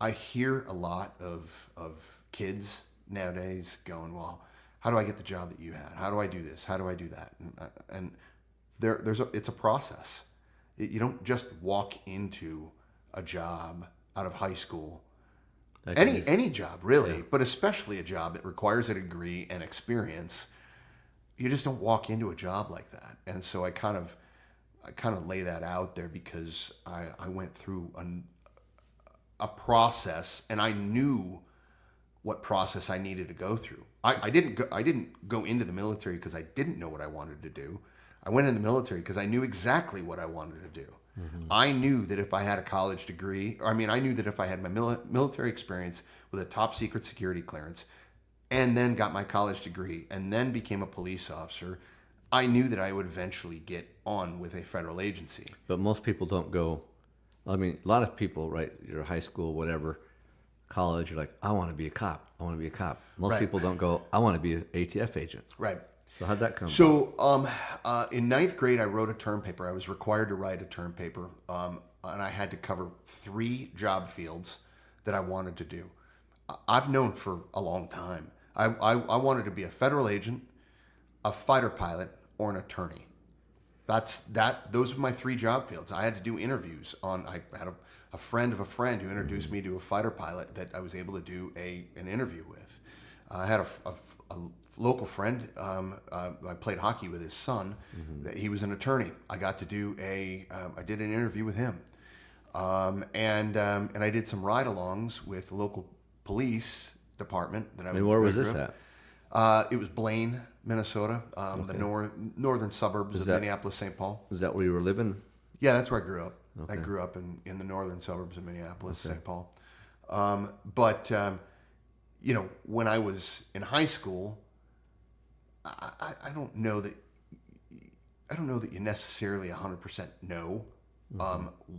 Speaker 3: I hear a lot of kids nowadays going, well, how do I get the job that you had? How do I do this? How do I do that? And it's a process. You don't just walk into a job out of high school. Any job, really, but especially a job that requires a degree and experience. You just don't walk into a job like that. And so I kind of lay that out there because I went through a process, and I knew what process I needed to go through. I didn't go into the military because I didn't know what I wanted to do. I went in the military because I knew exactly what I wanted to do. I knew that if I had a college degree, I knew that if I had my military experience with a top secret security clearance, and then got my college degree, and then became a police officer, I knew that I would eventually get on with a federal agency.
Speaker 5: But most people don't go. A lot of people, right? You're high school, whatever, college. You're like, I want to be a cop. I want to be a cop. Most people don't go, I want to be an ATF agent.
Speaker 3: Right.
Speaker 5: So how'd that come?
Speaker 3: So in ninth grade, I wrote a term paper. I was required to write a term paper, and I had to cover 3 job fields that I wanted to do. I've known for a long time. I wanted to be a federal agent, a fighter pilot, or an attorney. Those were my 3 job fields. I had to do interviews on. I had a friend of a friend who introduced me to a fighter pilot that I was able to do an interview with. I had a local friend. I played hockey with his son. He was an attorney. I got to do I did an interview with him, and I did some ride-alongs with the local police department that
Speaker 5: where was this at?
Speaker 3: It was Blaine, Minnesota, the northern suburbs of Minneapolis, St. Paul.
Speaker 5: Is that where you were living?
Speaker 3: Yeah, that's where I grew up.
Speaker 5: Okay.
Speaker 3: I grew up in the northern suburbs of Minneapolis, St. Paul. But when I was in high school, I don't know that you necessarily 100% know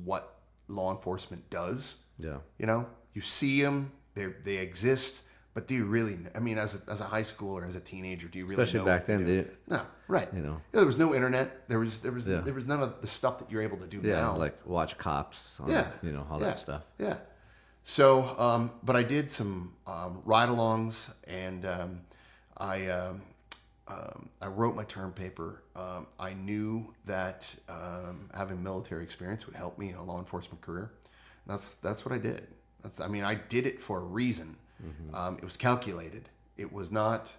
Speaker 3: what law enforcement does.
Speaker 5: Yeah.
Speaker 3: You see them, they exist, but do you really? As a high schooler, as a teenager, do you really?
Speaker 5: Especially
Speaker 3: know
Speaker 5: back then,
Speaker 3: no, right. There was no internet. There was none of the stuff that you're able to do now.
Speaker 5: Like watch cops. All that stuff.
Speaker 3: Yeah. So, but I did some ride-alongs, and I wrote my term paper. I knew that having military experience would help me in a law enforcement career. That's what I did. I did it for a reason. It was calculated. It was not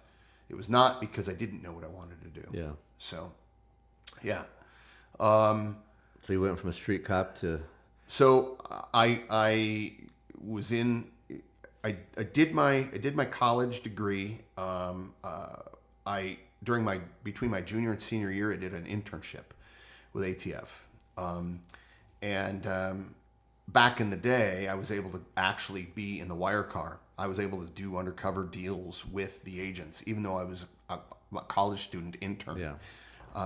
Speaker 3: because I didn't know what I wanted to do.
Speaker 5: Yeah.
Speaker 3: So, yeah.
Speaker 5: So you went from a street cop to.
Speaker 3: So I was in. I did my college degree. Between my junior and senior year, I did an internship with ATF, and back in the day, I was able to actually be in the wire car. I was able to do undercover deals with the agents, even though I was a college student intern.
Speaker 5: Yeah.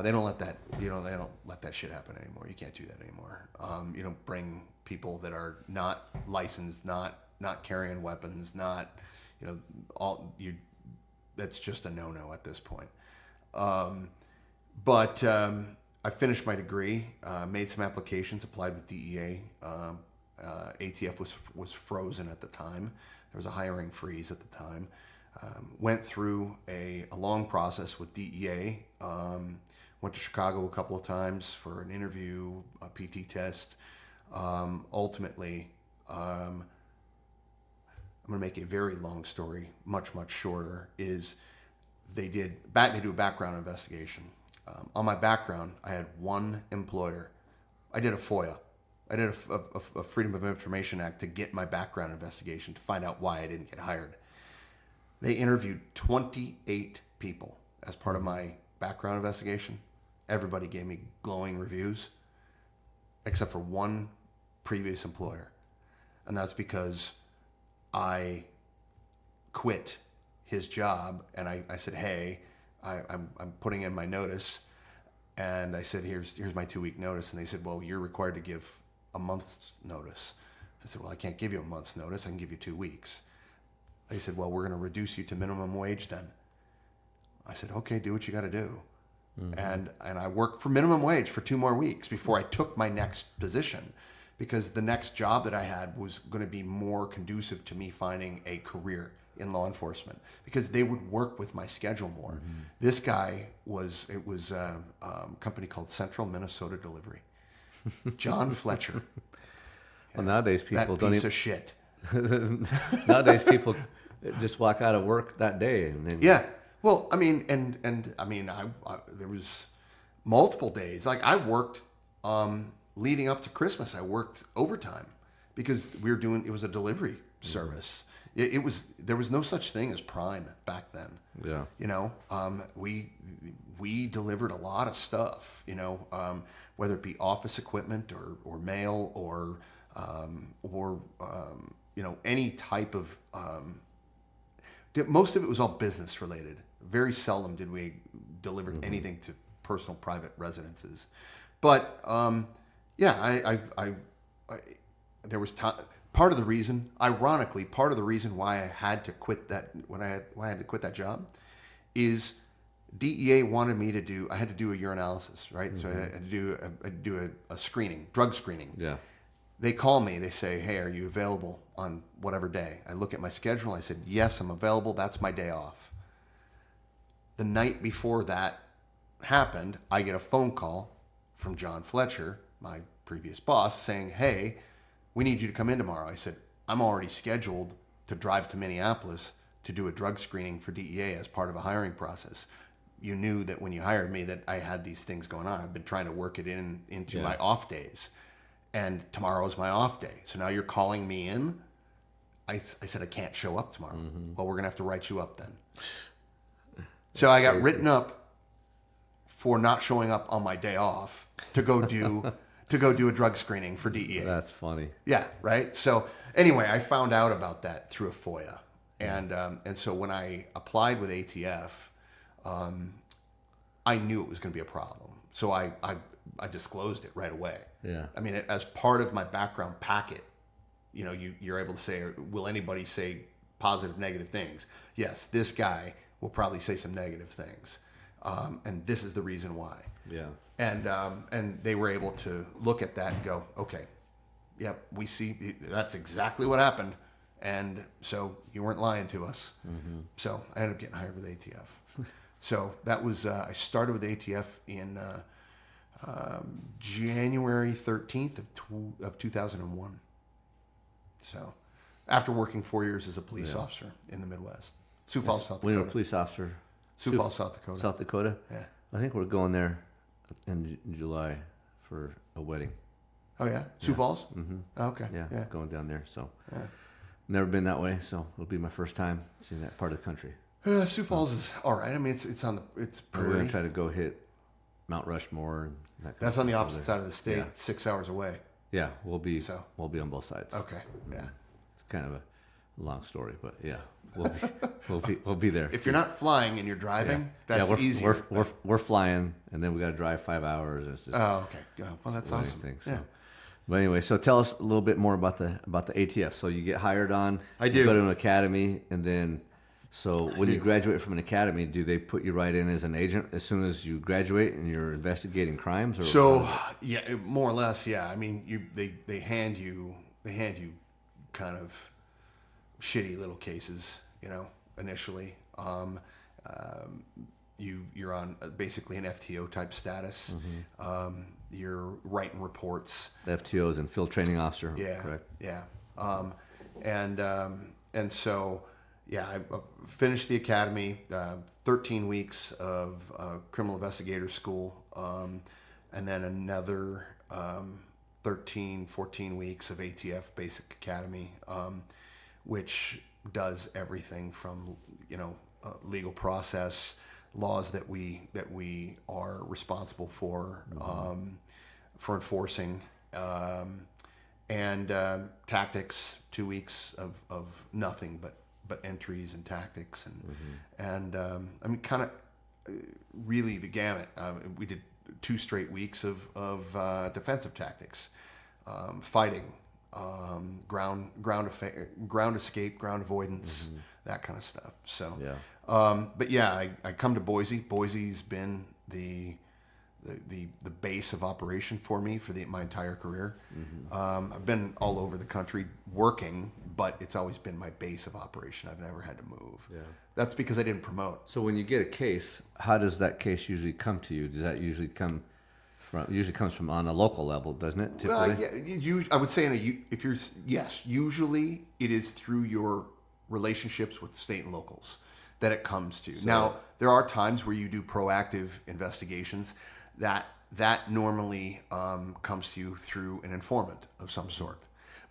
Speaker 3: They don't let that. They don't let that shit happen anymore. You can't do that anymore. You don't bring people that are not licensed, not carrying weapons, not That's just a no-no at this point. But I finished my degree, made some applications, applied with DEA. ATF was frozen at the time. There was a hiring freeze at the time. Went through a long process with DEA. Went to Chicago a couple of times for an interview, a PT test. Ultimately, I'm going to make a very long story much, much shorter, is they do a background investigation. On my background, I had one employer. I did a FOIA. I did a Freedom of Information Act to get my background investigation to find out why I didn't get hired. They interviewed 28 people as part of my background investigation. Everybody gave me glowing reviews, except for one previous employer. And that's because I quit his job, and I said, hey, I'm putting in my notice. And I said, here's my 2-week notice. And they said, well, you're required to give a month's notice. I said, well, I can't give you a month's notice. I can give you 2 weeks. They said, well, we're going to reduce you to minimum wage then. I said, okay, do what you got to do. Mm-hmm. And I worked for minimum wage for 2 more weeks before I took my next position, because the next job that I had was going to be more conducive to me finding a career in law enforcement, because they would work with my schedule more. Mm-hmm. This guy was a company called Central Minnesota Delivery. John Fletcher.
Speaker 5: Well, nowadays people don't
Speaker 3: piece of shit.
Speaker 5: Nowadays people just walk out of work that day and then
Speaker 3: yeah. Well, I mean, I there was multiple days. Like I worked leading up to Christmas. I worked overtime because it was a delivery service. There was no such thing as Prime back then.
Speaker 5: Yeah.
Speaker 3: You know, we delivered a lot of stuff, you know, whether it be office equipment or mail or you know, any type of, most of it was all business related. Very seldom did we deliver anything to personal private residences. But, yeah, there was time. Part of the reason why I had to quit that job is DEA wanted me to do. I had to do a urinalysis, right? Mm-hmm. So I had to do a screening, drug screening.
Speaker 5: Yeah.
Speaker 3: They call me. They say, "Hey, are you available on whatever day?" I look at my schedule. I said, "Yes, I'm available. That's my day off." The night before that happened, I get a phone call from John Fletcher, my previous boss, saying, "Hey, we need you to come in tomorrow." I said, "I'm already scheduled to drive to Minneapolis to do a drug screening for DEA as part of a hiring process. You knew that when you hired me that I had these things going on. I've been trying to work it into my off days. And tomorrow is my off day. So now you're calling me in?" I said, "I can't show up tomorrow." Mm-hmm. "Well, we're going to have to write you up then." So I got written up for not showing up on my day off to go do a drug screening for DEA.
Speaker 5: That's funny.
Speaker 3: Yeah, right? So anyway, I found out about that through a FOIA. And so when I applied with ATF, I knew it was going to be a problem. So I disclosed it right away.
Speaker 5: Yeah.
Speaker 3: I mean, as part of my background packet, you know, you're able to say, will anybody say positive, negative things? Yes, this guy will probably say some negative things. And this is the reason why.
Speaker 5: Yeah.
Speaker 3: And they were able to look at that and go, okay, yep, we see that's exactly what happened. And so you weren't lying to us. Mm-hmm. So I ended up getting hired with ATF. So that was, I started with ATF in January 13th of 2001. So after working 4 years as a police officer in the Midwest. Sioux Falls, South Dakota.
Speaker 5: When you were a police officer?
Speaker 3: Sioux Falls, South Dakota.
Speaker 5: South Dakota?
Speaker 3: Yeah.
Speaker 5: I think we're going there in July for a wedding.
Speaker 3: Oh, yeah? Sioux Falls?
Speaker 5: Mm-hmm.
Speaker 3: Oh, okay.
Speaker 5: Yeah, going down there. So never been that way, so it'll be my first time seeing that part of the country.
Speaker 3: Sioux Falls is all right. I mean, it's prairie.
Speaker 5: We're going to try to go hit Mount Rushmore. And
Speaker 3: that's on the opposite side of the state.
Speaker 5: Yeah.
Speaker 3: It's 6 hours away.
Speaker 5: Yeah, we'll be on both sides.
Speaker 3: Okay, yeah.
Speaker 5: It's kind of a long story, but yeah, we'll be there.
Speaker 3: If you're not flying and you're driving, that's easier.
Speaker 5: We're flying, and then we got to drive 5 hours. It's just
Speaker 3: okay. Well, that's awesome.
Speaker 5: Yeah. But anyway, so tell us a little bit more about the ATF. So you get hired on.
Speaker 3: I do.
Speaker 5: You go to an academy, and then when you graduate from an academy, do they put you right in as an agent as soon as you graduate and you're investigating crimes? Or
Speaker 3: so yeah, more or less, yeah. I mean, they hand you kind of shitty little cases, you know, initially. You're on basically an FTO type status. Mm-hmm. You're writing reports.
Speaker 5: The FTO is in field training officer.
Speaker 3: Yeah,
Speaker 5: correct.
Speaker 3: Yeah, and so yeah, I finished the academy, 13 weeks of criminal investigator school, and then another 13, 14 weeks of ATF basic academy, which does everything from, legal process, laws that we are responsible for enforcing, and tactics. 2 weeks of nothing but entries and tactics and I mean, kind of really the gamut. We did 2 straight weeks of defensive tactics, fighting, ground escape, ground avoidance, that kind of stuff. So, but yeah, I come to Boise. Boise's been the base of operation for me for my entire career. I've been all over the country working, but it's always been my base of operation. I've never had to move. Yeah. That's because I didn't promote.
Speaker 5: So when you get a case, how does that case usually come to you? Does that usually comes from on a local level, doesn't it? Typically?
Speaker 3: Yeah, I would say usually it is through your relationships with state and locals that it comes to. So, now, there are times where you do proactive investigations that normally comes to you through an informant of some sort.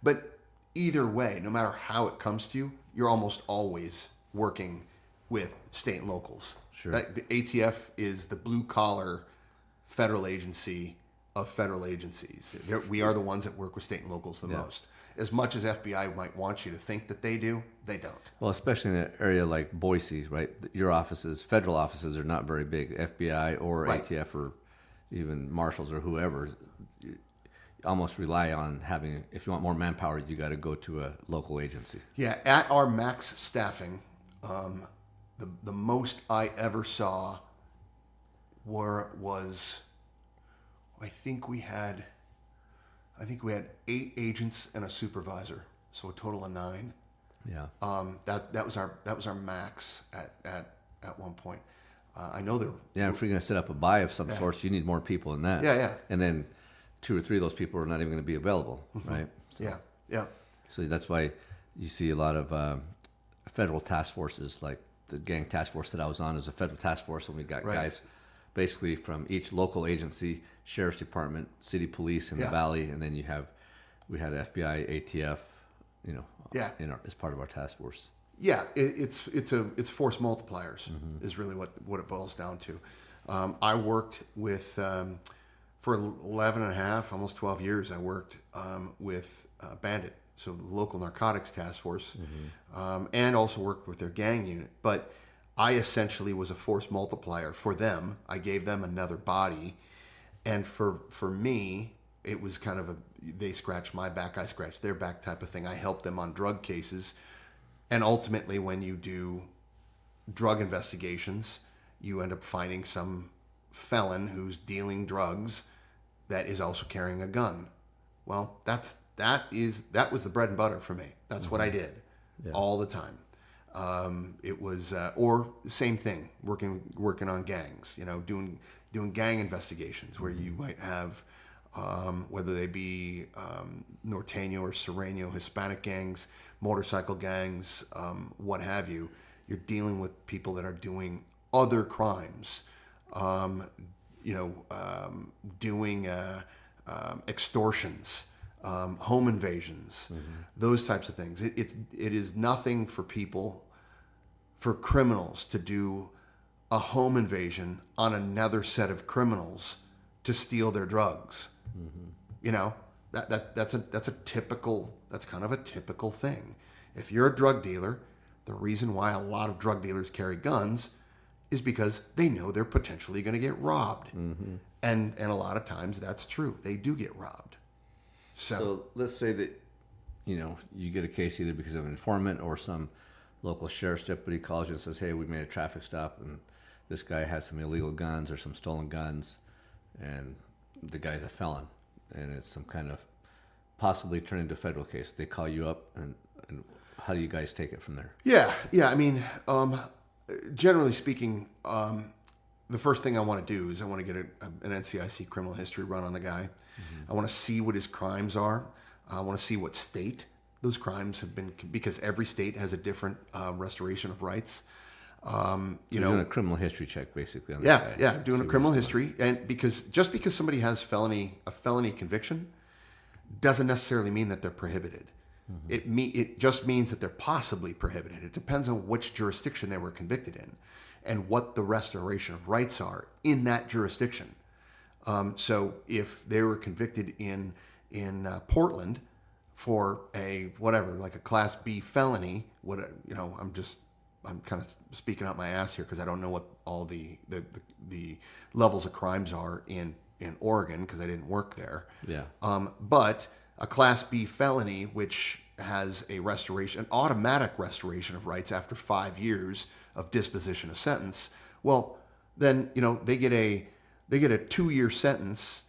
Speaker 3: But either way, no matter how it comes to you, you're almost always working with state and locals.
Speaker 5: Sure.
Speaker 3: The ATF is the blue-collar federal agency of federal agencies. We are the ones that work with state and locals the most. As much as FBI might want you to think that they do, they don't.
Speaker 5: Well, especially in an area like Boise, right? Your offices, federal offices, are not very big. FBI or ATF or even marshals or whoever, you almost rely on having, if you want more manpower, you got to go to a local agency.
Speaker 3: Yeah, at our max staffing, the most I ever saw was I think we had 8 agents and a supervisor, so a total of 9.
Speaker 5: Yeah.
Speaker 3: That was our max at one point. I know there.
Speaker 5: Yeah, if you're going to set up a buy of some sort, you need more people than that.
Speaker 3: Yeah.
Speaker 5: And then 2 or 3 of those people are not even going to be available, right? So,
Speaker 3: yeah.
Speaker 5: So that's why you see a lot of federal task forces, like the gang task force that I was on is a federal task force, and we got guys basically from each local agency, sheriff's department, city police in the valley, and then we had FBI, ATF, as part of our task force.
Speaker 3: Yeah, it's force multipliers is really what it boils down to. I worked with for 11 and a half, almost 12 years. I worked with Bandit, so the local narcotics task force, and also worked with their gang unit. But I essentially was a force multiplier for them. I gave them another body, and for me, it was kind of they scratched my back, I scratched their back type of thing. I helped them on drug cases. And ultimately, when you do drug investigations, you end up finding some felon who's dealing drugs that is also carrying a gun. Well, that was the bread and butter for me. That's what I did all the time. It was or same thing, working on gangs. Doing gang investigations where you might have whether they be Norteño or Serrano Hispanic gangs, motorcycle gangs, what have you. You're dealing with people that are doing other crimes, doing extortions, home invasions, those types of things. It is nothing for criminals to do a home invasion on another set of criminals to steal their drugs. That's kind of a typical thing. If you're a drug dealer, the reason why a lot of drug dealers carry guns is because they know they're potentially going to get robbed. And a lot of times that's true. They do get robbed.
Speaker 5: So let's say that, you get a case either because of an informant or some local sheriff's deputy calls you and says, hey, we made a traffic stop and this guy has some illegal guns or some stolen guns, and the guy's a felon, and it's some kind of possibly turned into a federal case. They call you up, and how do you guys take it from there?
Speaker 3: Yeah. I mean, generally speaking, the first thing I want to do is I want to get an NCIC criminal history run on the guy. I want to see what his crimes are. I want to see what state those crimes have been, because every state has a different restoration of rights.
Speaker 5: You're doing a criminal history check, basically. On this
Speaker 3: Yeah,
Speaker 5: guy.
Speaker 3: yeah, doing a criminal history, and because somebody has a felony conviction, doesn't necessarily mean that they're prohibited. It just means that they're possibly prohibited. It depends on which jurisdiction they were convicted in, and what the restoration of rights are in that jurisdiction. So if they were convicted in Portland for a whatever, like a Class B felony, I'm kind of speaking out my ass here because I don't know what all the levels of crimes are in Oregon because I didn't work there.
Speaker 5: Yeah.
Speaker 3: But a Class B felony, which has an automatic restoration of rights after 5 years of disposition of sentence, well, then they get a 2-year sentence,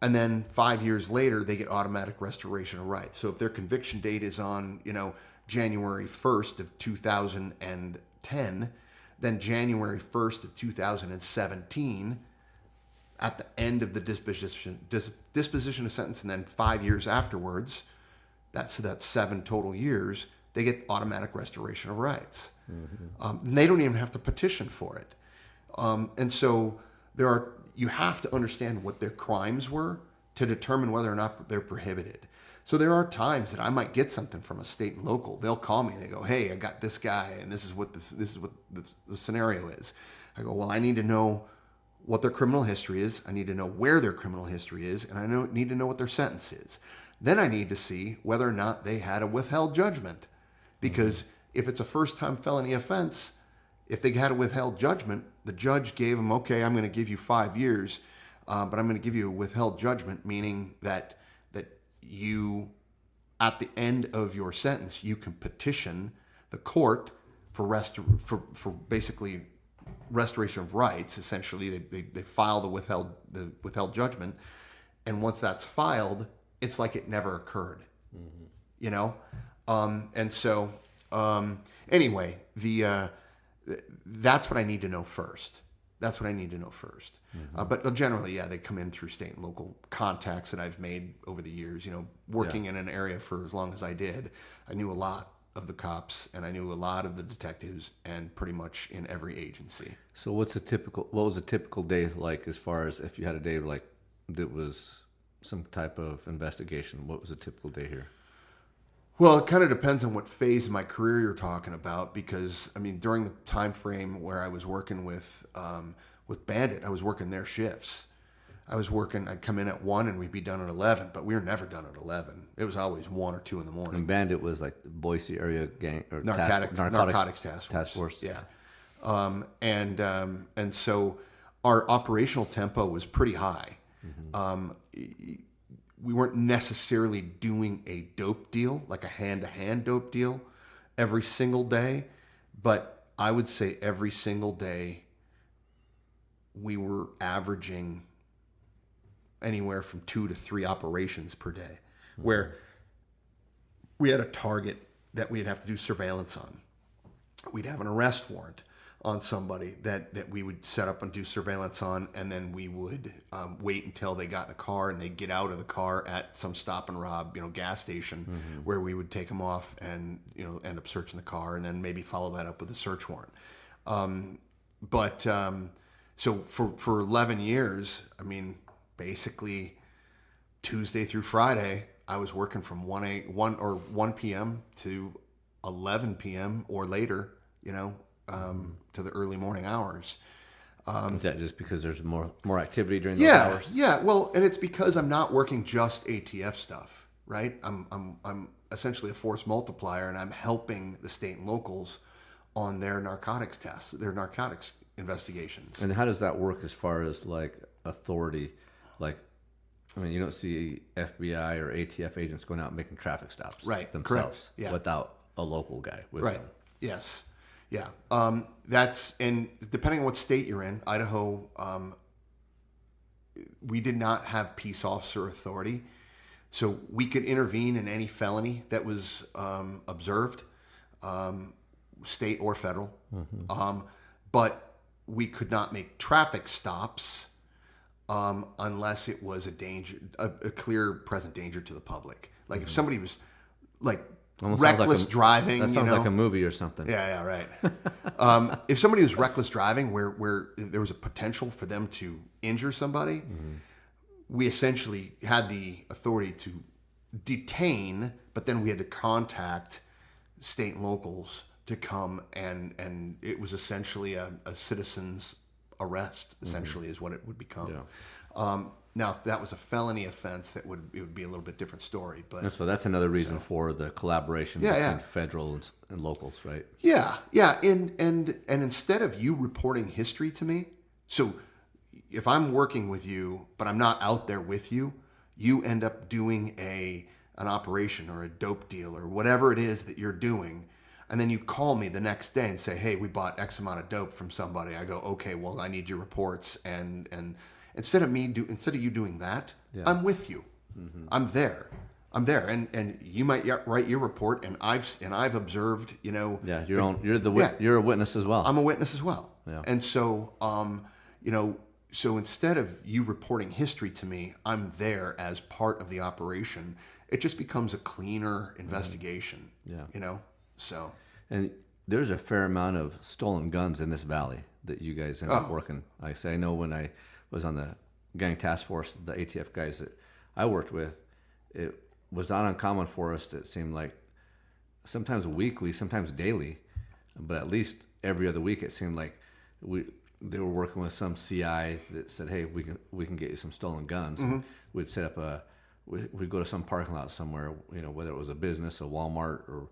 Speaker 3: and then 5 years later they get automatic restoration of rights. So if their conviction date is on January 1st of 2010, then January 1st of 2017, at the end of the disposition of sentence, and then 5 years afterwards, that's 7 total years, they get automatic restoration of rights. And they don't even have to petition for it. And so you have to understand what their crimes were to determine whether or not they're prohibited. So there are times that I might get something from a state and local. They'll call me and they go, "Hey, I got this guy, and this is what the scenario is." I go, "Well, I need to know what their criminal history is. I need to know where their criminal history is, and I need to know what their sentence is. Then I need to see whether or not they had a withheld judgment, because if it's a first-time felony offense, if they had a withheld judgment, the judge gave them, okay, I'm going to give you 5 years, but I'm going to give you a withheld judgment, meaning that you, at the end of your sentence, you can petition the court for basically restoration of rights. Essentially, they file the withheld judgment, and once that's filed, it's like it never occurred. And so anyway, that's what I need to know first. But generally, yeah, they come in through state and local contacts that I've made over the years. Working in an area for as long as I did, I knew a lot of the cops and I knew a lot of the detectives, and pretty much in every agency.
Speaker 5: So what was a typical day like, as far as if you had a day like that was some type of investigation? What was a typical day here?
Speaker 3: Well, it kind of depends on what phase of my career you're talking about, because during the time frame where I was working with Bandit, I was working their shifts. I'd come in at 1 and we'd be done at 11, but we were never done at 11. It was always 1 or 2 in the morning.
Speaker 5: And Bandit was like the Boise area gang or
Speaker 3: narcotics task force. Yeah. And so our operational tempo was pretty high. We weren't necessarily doing a dope deal, like a hand-to-hand dope deal, every single day. But I would say every single day we were averaging anywhere from 2 to 3 operations per day, where we had a target that we'd have to do surveillance on. We'd have an arrest warrant on somebody that we would set up and do surveillance on, and then we would wait until they got in the car and they'd get out of the car at some stop and rob, gas station, where we would take them off and end up searching the car, and then maybe follow that up with a search warrant. So for 11 years, basically Tuesday through Friday, I was working from 1 p.m. to 11 p.m. or later, to the early morning hours.
Speaker 5: Is that just because there's more activity during those hours?
Speaker 3: Yeah. Well, and it's because I'm not working just ATF stuff, right? I'm essentially a force multiplier, and I'm helping the state and locals on their narcotics tests, their narcotics investigations.
Speaker 5: And how does that work as far as like authority? Like, you don't see FBI or ATF agents going out and making traffic stops themselves without a local guy with them.
Speaker 3: Yes. Yeah. And depending on what state you're in, Idaho, we did not have peace officer authority. So we could intervene in any felony that was observed, state or federal. But we could not make traffic stops unless it was a clear present danger to the public. Like if somebody was like
Speaker 5: Almost
Speaker 3: reckless driving.
Speaker 5: That sounds like a movie or something.
Speaker 3: Yeah, right. If somebody was reckless driving where there was a potential for them to injure somebody, we essentially had the authority to detain, but then we had to contact state and locals to come, and it was essentially a citizen's arrest, essentially, is what it would become.
Speaker 5: Yeah.
Speaker 3: Now, if that was a felony offense, it would be a little bit different story. But
Speaker 5: so that's another reason for the collaboration between federal and locals, right?
Speaker 3: Yeah. And instead of you reporting history to me, so if I'm working with you, but I'm not out there with you, you end up doing an operation or a dope deal or whatever it is that you're doing, and then you call me the next day and say, hey, we bought X amount of dope from somebody. I go, okay, well, I need your reports. And instead of you doing that, I'm with you. I'm there. And you might write your report, and I've observed,
Speaker 5: Yeah, you're a witness as well.
Speaker 3: I'm a witness as well.
Speaker 5: Yeah.
Speaker 3: And so, so instead of you reporting history to me, I'm there as part of the operation. It just becomes a cleaner investigation.
Speaker 5: Yeah.
Speaker 3: So.
Speaker 5: And there's a fair amount of stolen guns in this valley that you guys end up working. I know when I was on the gang task force, the ATF guys that I worked with, it was not uncommon for us. It seemed like sometimes weekly, sometimes daily, but at least every other week, it seemed like they were working with some CI that said, "Hey, we can get you some stolen guns." Mm-hmm. We'd set up we'd go to some parking lot somewhere, whether it was a business, a Walmart, or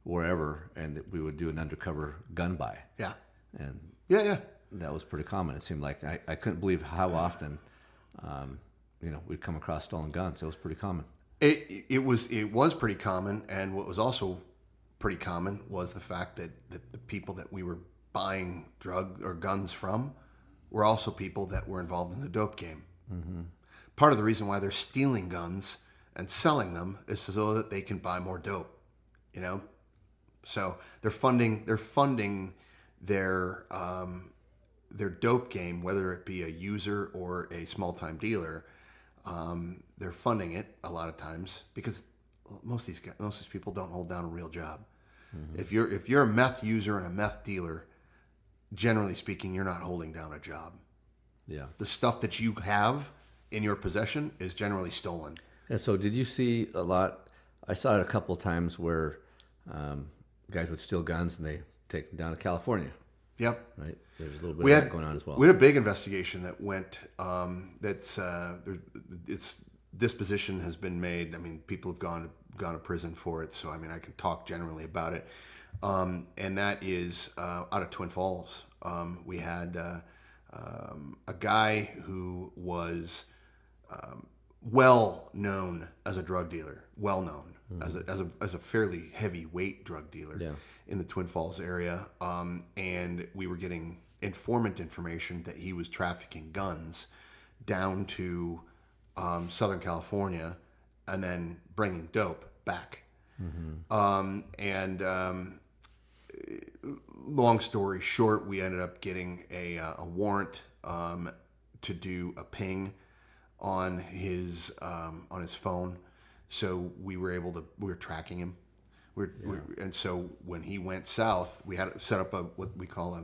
Speaker 5: wherever, and we would do an undercover gun buy.
Speaker 3: Yeah.
Speaker 5: And
Speaker 3: yeah.
Speaker 5: That was pretty common. It seemed like I couldn't believe how often, we'd come across stolen guns. It was pretty common.
Speaker 3: It was pretty common, and what was also pretty common was the fact that the people that we were buying drug or guns from were also people that were involved in the dope game. Mm-hmm. Part of the reason why they're stealing guns and selling them is so that they can buy more dope. So they're funding their dope game, whether it be a user or a small time dealer. They're funding it a lot of times because most of these people don't hold down a real job. Mm-hmm. If you're a meth user and a meth dealer, generally speaking, you're not holding down a job.
Speaker 5: Yeah. The
Speaker 3: stuff that you have in your possession is generally stolen.
Speaker 5: And so did you see a lot? I saw it a couple of times where guys would steal guns and they take them down to California.
Speaker 3: Yep.
Speaker 5: Right. There's a little bit of that going on as well.
Speaker 3: We had a big investigation that went. Its disposition has been made. I mean, people have gone to prison for it. So I mean, I can talk generally about it. And that is out of Twin Falls. We had a guy who was well known as a drug dealer, as a fairly heavyweight drug dealer in the Twin Falls area, and we were getting informant information that he was trafficking guns down to Southern California and then bringing dope back. Mm-hmm. Long story short, we ended up getting a warrant to do a ping on his phone, so we were tracking him. And so when he went south, we had set up what we call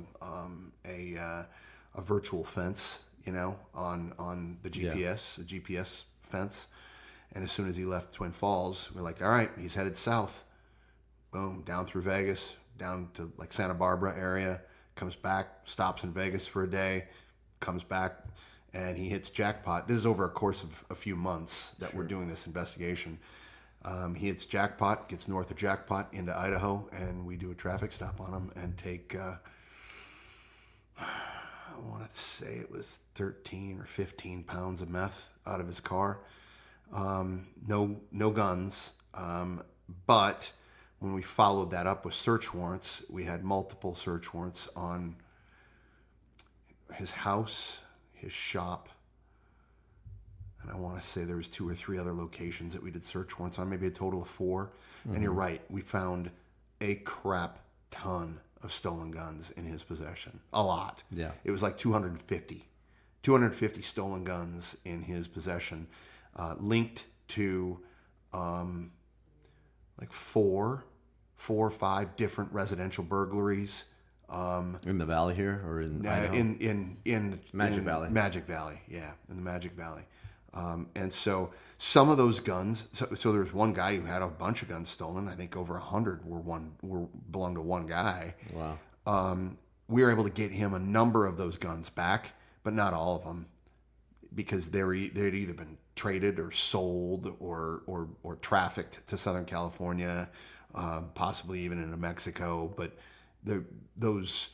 Speaker 3: a virtual fence, on the GPS, the GPS fence. And as soon as he left Twin Falls, we're like, all right, he's headed south. Boom, down through Vegas, down to like Santa Barbara area, comes back, stops in Vegas for a day, comes back, and he hits jackpot. This is over a course of a few months that we're doing this investigation. He hits jackpot, gets north of jackpot into Idaho, and we do a traffic stop on him and take, I want to say it was 13 or 15 pounds of meth out of his car. No guns, but when we followed that up with search warrants, we had multiple search warrants on his house, his shop, and I want to say there was 2 or 3 other locations that we did search warrants on, maybe a total of 4. Mm-hmm. And you're right, we found a crap ton of stolen guns in his possession. A lot.
Speaker 5: Yeah.
Speaker 3: It was like 250 stolen guns in his possession, linked to like four or five different residential burglaries.
Speaker 5: In the valley here, or in Idaho?
Speaker 3: in
Speaker 5: Magic Valley.
Speaker 3: Magic Valley, yeah, in the Magic Valley. And so some of those guns. So there was one guy who had a bunch of guns stolen. I think over 100 belonged to one guy.
Speaker 5: Wow.
Speaker 3: We were able to get him a number of those guns back, but not all of them, because they'd either been traded or sold or trafficked to Southern California, possibly even into Mexico. But those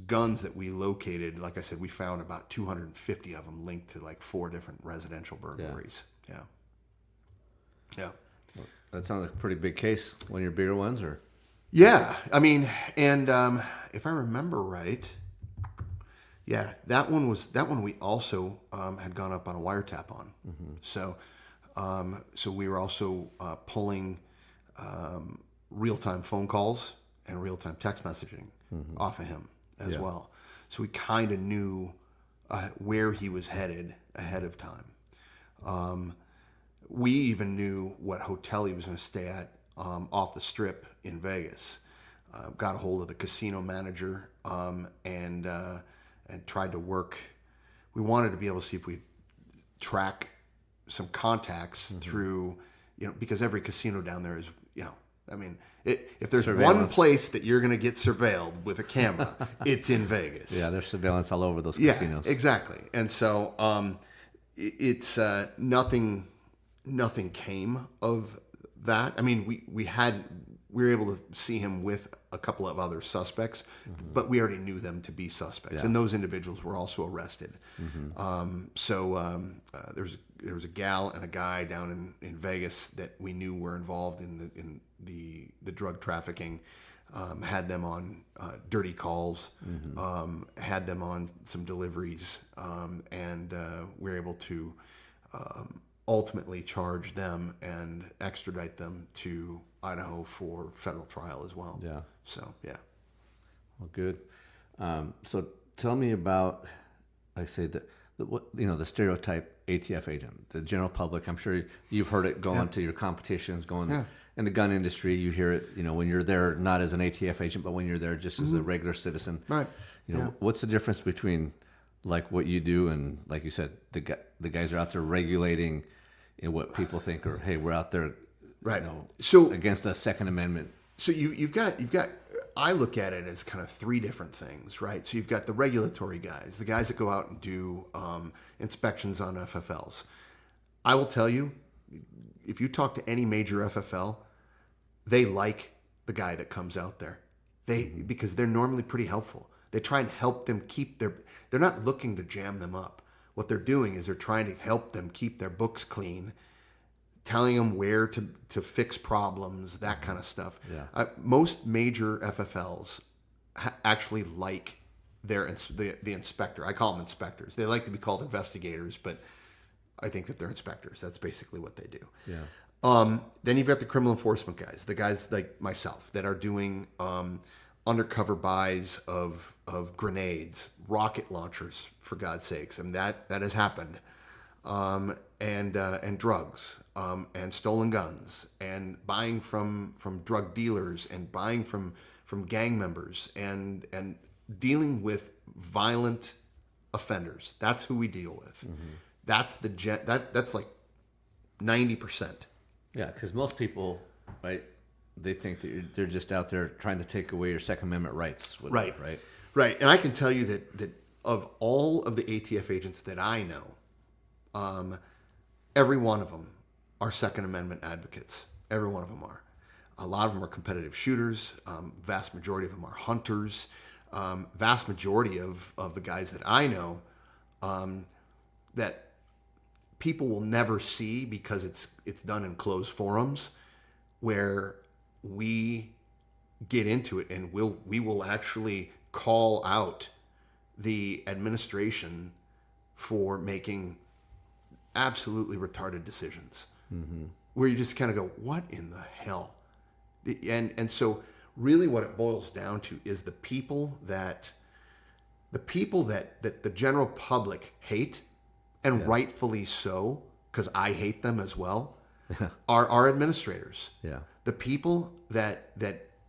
Speaker 3: guns that we located, like I said, we found about 250 of them linked to like 4 different residential burglaries. Yeah.
Speaker 5: That sounds like a pretty big case. One of your bigger ones, or?
Speaker 3: Yeah, I mean, and if I remember right, yeah, that one we also had gone up on a wiretap on. Mm-hmm. So we were also pulling real-time phone calls and real-time text messaging off of him as well. So we kind of knew where he was headed ahead of time. We even knew what hotel he was going to stay at off the Strip in Vegas. Got a hold of the casino manager and tried to work. We wanted to be able to see if we track some contacts through, because every casino down there is, I mean, if there's one place that you're going to get surveilled with a camera, it's in Vegas.
Speaker 5: Yeah, there's surveillance all over those casinos.
Speaker 3: Yeah, exactly. And so it's nothing came of that. I mean, we were able to see him with a couple of other suspects, but we already knew them to be suspects, and those individuals were also arrested. There was a gal and a guy down in Vegas that we knew were involved in the drug trafficking. Had them on dirty calls, had them on some deliveries, and we were able to ultimately charge them and extradite them to Idaho for federal trial as well.
Speaker 5: Yeah.
Speaker 3: So, yeah.
Speaker 5: Well, good. So tell me about, like I say, the stereotype ATF agent, the general public. I'm sure you've heard it going to your competitions, in the gun industry. You hear it, when you're there, not as an ATF agent, but when you're there just as a regular citizen.
Speaker 3: Right.
Speaker 5: What's the difference between like what you do and, like you said, the guys are out there regulating what people think, or hey, we're out there,
Speaker 3: right?
Speaker 5: So against the Second Amendment.
Speaker 3: So you've got. I look at it as kind of 3 different things, right? So you've got the regulatory guys, the guys that go out and do inspections on FFLs. I will tell you, if you talk to any major FFL, they like the guy that comes out there. Because they're normally pretty helpful. They try and help them keep they're not looking to jam them up. What they're doing is they're trying to help them keep their books clean, telling them where to fix problems, that kind of stuff. Yeah. Most major FFLs actually like the inspector. I call them inspectors. They like to be called investigators, but I think that they're inspectors. That's basically what they do.
Speaker 5: Yeah.
Speaker 3: Then you've got the criminal enforcement guys, the guys like myself that are doing undercover buys of grenades, rocket launchers, for God's sakes. I mean, that has happened. And drugs, and stolen guns, and buying from drug dealers, and buying from gang members, and dealing with violent offenders. That's who we deal with. That's that's like 90%.
Speaker 5: Yeah, because most people, right, they think that they're just out there trying to take away your Second Amendment rights.
Speaker 3: Right. And I can tell you that of all of the ATF agents that I know, every one of them are Second Amendment advocates. Every one of them are. A lot of them are competitive shooters. Vast majority of them are hunters. Vast majority of the guys that I know that people will never see because it's done in closed forums where we get into it, and we will actually call out the administration for making absolutely retarded decisions, where you just kind of go, what in the hell? And so really what it boils down to is the people that the general public hate, and rightfully so, because I hate them as well. are our administrators.
Speaker 5: Yeah.
Speaker 3: The people that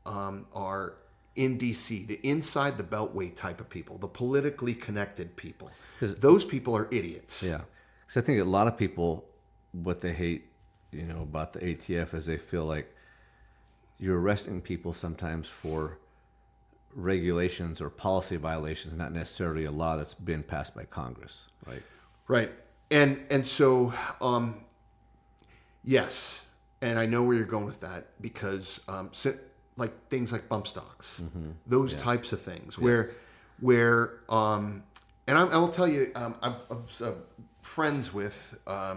Speaker 3: are in DC, the inside the beltway type of people, the politically connected people. Those people are idiots.
Speaker 5: Yeah. Because I think a lot of people, what they hate, about the ATF is they feel like you're arresting people sometimes for regulations or policy violations, not necessarily a law that's been passed by Congress, right?
Speaker 3: Right. And so, yes, and I know where you're going with that because like things like bump stocks, those types of things, where and I will tell you, I was friends with a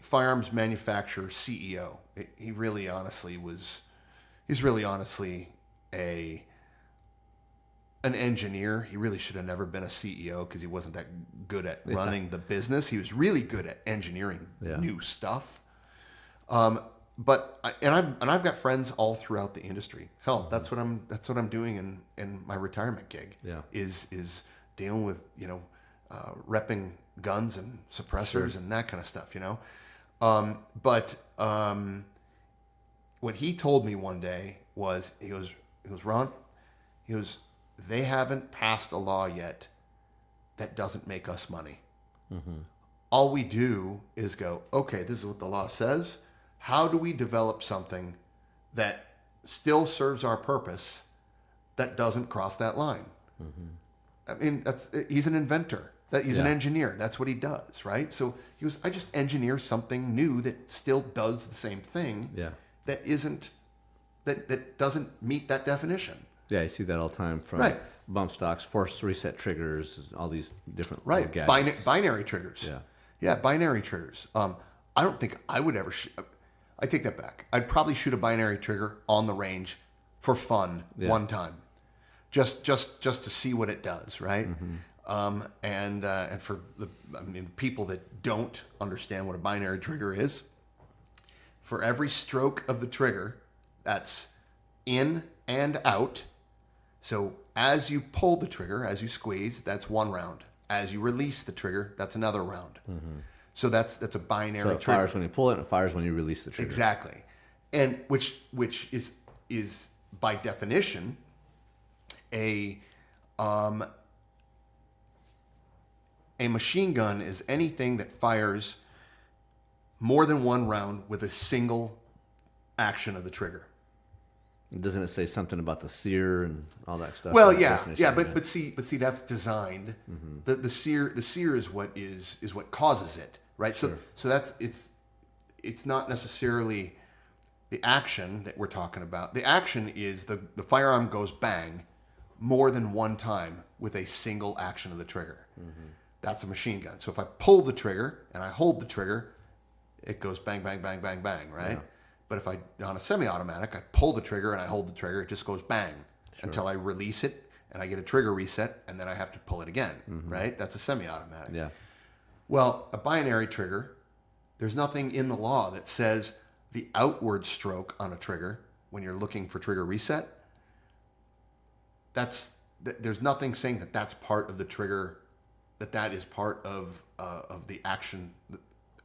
Speaker 3: firearms manufacturer CEO. He's really honestly an engineer. He really should have never been a CEO because he wasn't that good at running the business. He was really good at engineering new stuff. But I've got friends all throughout the industry. Hell, that's what I'm doing in my retirement gig.
Speaker 5: Yeah.
Speaker 3: Is dealing with repping guns and suppressors and that kind of stuff. But what he told me one day was he goes Ron, they haven't passed a law yet that doesn't make us money. All we do is go, okay, this is what the law says. How do we develop something that still serves our purpose that doesn't cross that line? I mean, he's an inventor. He's an engineer. That's what he does, right? So he goes, I just engineer something new that still does the same thing.
Speaker 5: Yeah.
Speaker 3: That doesn't meet that definition.
Speaker 5: Yeah, I see that all the time from bump stocks, force reset triggers, all these different gadgets.
Speaker 3: Binary triggers. Yeah, binary triggers. I don't think I would ever I take that back. I'd probably shoot a binary trigger on the range for fun one time. Just to see what it does, right? And for the people that don't understand what a binary trigger is, for every stroke of the trigger, that's in and out. So as you pull the trigger, as you squeeze, that's one round. As you release the trigger, that's another round. So that's a binary trigger.
Speaker 5: So it fires when you pull it, and it fires when you release the trigger.
Speaker 3: Exactly, and which is by definition a machine gun is anything that fires more than one round with a single action of the trigger.
Speaker 5: Doesn't it say something about the sear and all that stuff?
Speaker 3: Well, but see that's designed. The sear is what causes it, right?
Speaker 5: Sure.
Speaker 3: So that's it's not necessarily the action that we're talking about. The action is the firearm goes bang more than one time with a single action of the trigger. That's a machine gun. So if I pull the trigger and I hold the trigger, it goes bang, bang, bang, bang, bang, right? Yeah. But if on a semi-automatic, I pull the trigger and I hold the trigger, it just goes bang until I release it and I get a trigger reset and then I have to pull it again, right? That's a semi-automatic.
Speaker 5: Yeah.
Speaker 3: Well, a binary trigger, there's nothing in the law that says the outward stroke on a trigger when you're looking for trigger reset. There's nothing saying that that's part of the trigger, that is part of the action,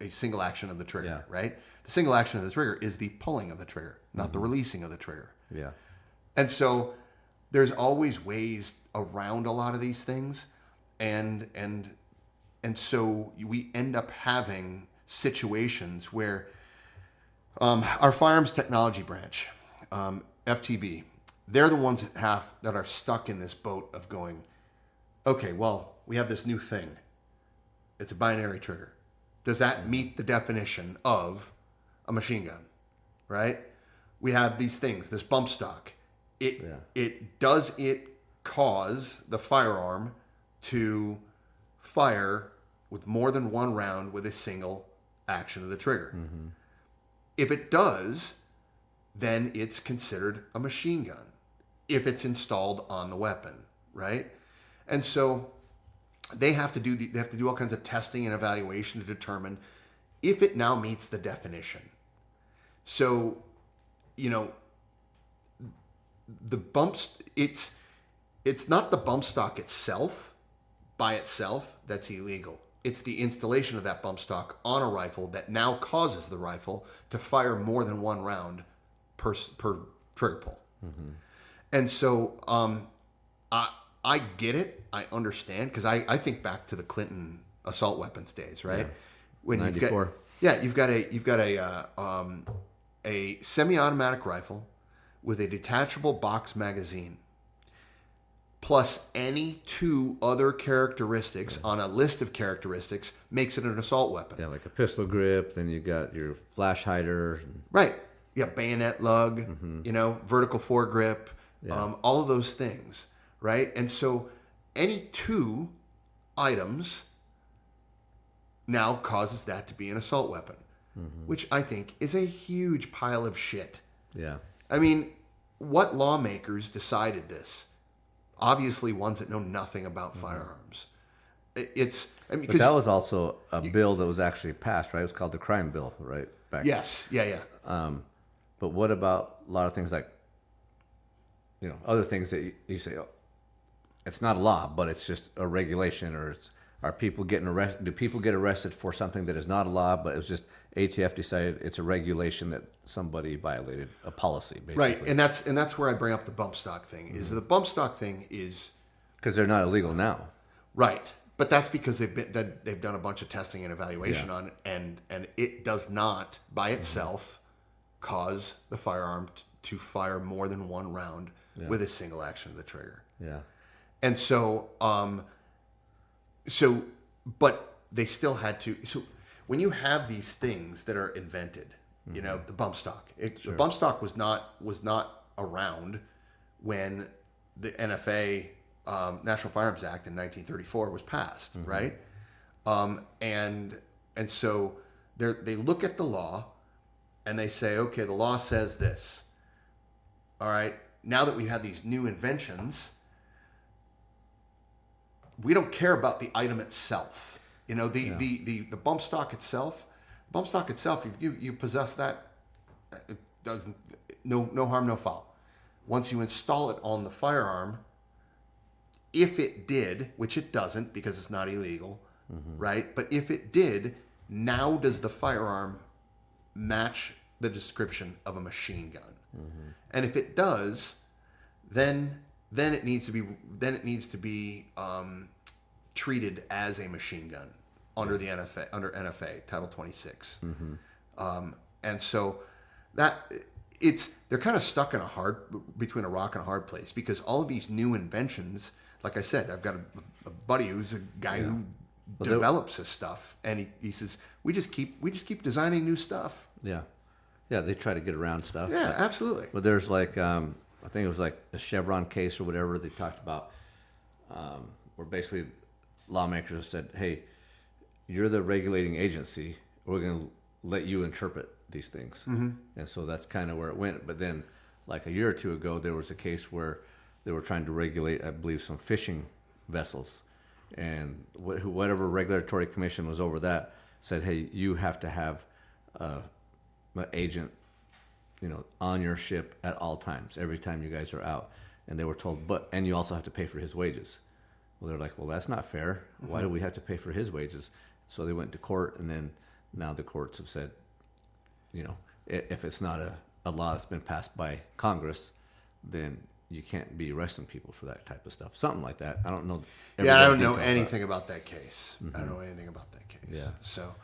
Speaker 3: a single action of the trigger, right? The single action of the trigger is the pulling of the trigger, not the releasing of the trigger.
Speaker 5: Yeah.
Speaker 3: And so there's always ways around a lot of these things, and so we end up having situations where our firearms technology branch, FTB, they're the ones that are stuck in this boat of going, okay, well, we have this new thing. It's a binary trigger. Does that meet the definition of a machine gun, right? We have these things, this bump stock. Does it cause the firearm to fire with more than one round with a single action of the trigger? If it does, then it's considered a machine gun if it's installed on the weapon, right? And so they have to do all kinds of testing and evaluation to determine if it now meets the definition. So, the bumps, it's not the bump stock itself by itself that's illegal. it's the installation of that bump stock on a rifle that now causes the rifle to fire more than one round per trigger pull. And so I get it. I understand, because I think back to the Clinton assault weapons days, right? When
Speaker 5: 94.
Speaker 3: you've got a semi-automatic rifle with a detachable box magazine, plus any two other characteristics on a list of characteristics makes it an assault weapon.
Speaker 5: Yeah, like a pistol grip. Then you got your flash hider.
Speaker 3: Right. Yeah, bayonet lug, vertical foregrip, all of those things, right? And so any two items now causes that to be an assault weapon, which I think is a huge pile of shit.
Speaker 5: Yeah.
Speaker 3: I mean, what lawmakers decided this? Obviously, ones that know nothing about firearms.
Speaker 5: But that was also a bill that was actually passed, right? It was called the crime bill, right?
Speaker 3: Yes. Yeah.
Speaker 5: But what about a lot of things like, other things that you say, oh, it's not a law, but it's just a regulation, or are people getting arrested? Do people get arrested for something that is not a law, but it was just ATF decided it's a regulation that somebody violated a policy, basically?
Speaker 3: Right, and that's where I bring up the bump stock thing. Is the bump stock thing is
Speaker 5: because they're not illegal now,
Speaker 3: right? But that's because they've done a bunch of testing and evaluation on it, and it does not by itself cause the firearm to fire more than one round with a single action of the trigger.
Speaker 5: Yeah.
Speaker 3: And so, but they still had to. So when you have these things that are invented, the bump stock, the bump stock was not around when the NFA, National Firearms Act in 1934 was passed, right? And so they look at the law and they say, okay, the law says this. All right, now that we've had these new inventions, we don't care about the item itself. The bump stock itself. If you possess that, it doesn't no harm, no foul. Once you install it on the firearm, if it did, which it doesn't because it's not illegal, right? But if it did, now does the firearm match the description of a machine gun? And if it does, then it needs to be treated as a machine gun under the NFA Title 26. And so they're kind of stuck in between a rock and a hard place, because all of these new inventions, like I said, I've got a buddy who's a guy who develops this stuff, and he says we just keep designing new stuff.
Speaker 5: Yeah, they try to get around stuff.
Speaker 3: Yeah, absolutely.
Speaker 5: But there's like, I think it was like a Chevron case or whatever they talked about, where basically lawmakers have said, hey, you're the regulating agency. We're going to let you interpret these things. And so that's kind of where it went. But then like a year or two ago, there was a case where they were trying to regulate, I believe, some fishing vessels. And whatever regulatory commission was over that said, hey, you have to have an agent, on your ship at all times, every time you guys are out. And they were told, and you also have to pay for his wages. Well, they're like, well, that's not fair. Why do we have to pay for his wages? So they went to court, and then now the courts have said, if it's not a law that's been passed by Congress, then you can't be arresting people for that type of stuff. Something like that. I don't know.
Speaker 3: Yeah, I don't know anything about that case. I don't know anything about that case.
Speaker 5: Yeah.
Speaker 3: So,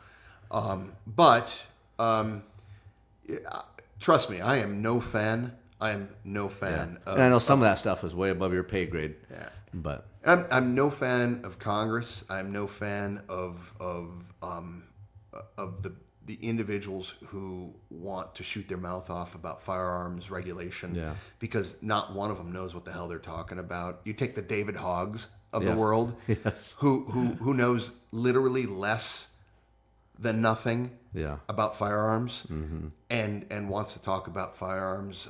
Speaker 3: trust me, I am no fan. Of.
Speaker 5: And I know some of that stuff is way above your pay grade.
Speaker 3: Yeah.
Speaker 5: But
Speaker 3: I'm no fan of Congress. I'm no fan of the individuals who want to shoot their mouth off about firearms regulation, because not one of them knows what the hell they're talking about. You take the David Hoggs of the world, who knows literally less than nothing about firearms, and wants to talk about firearms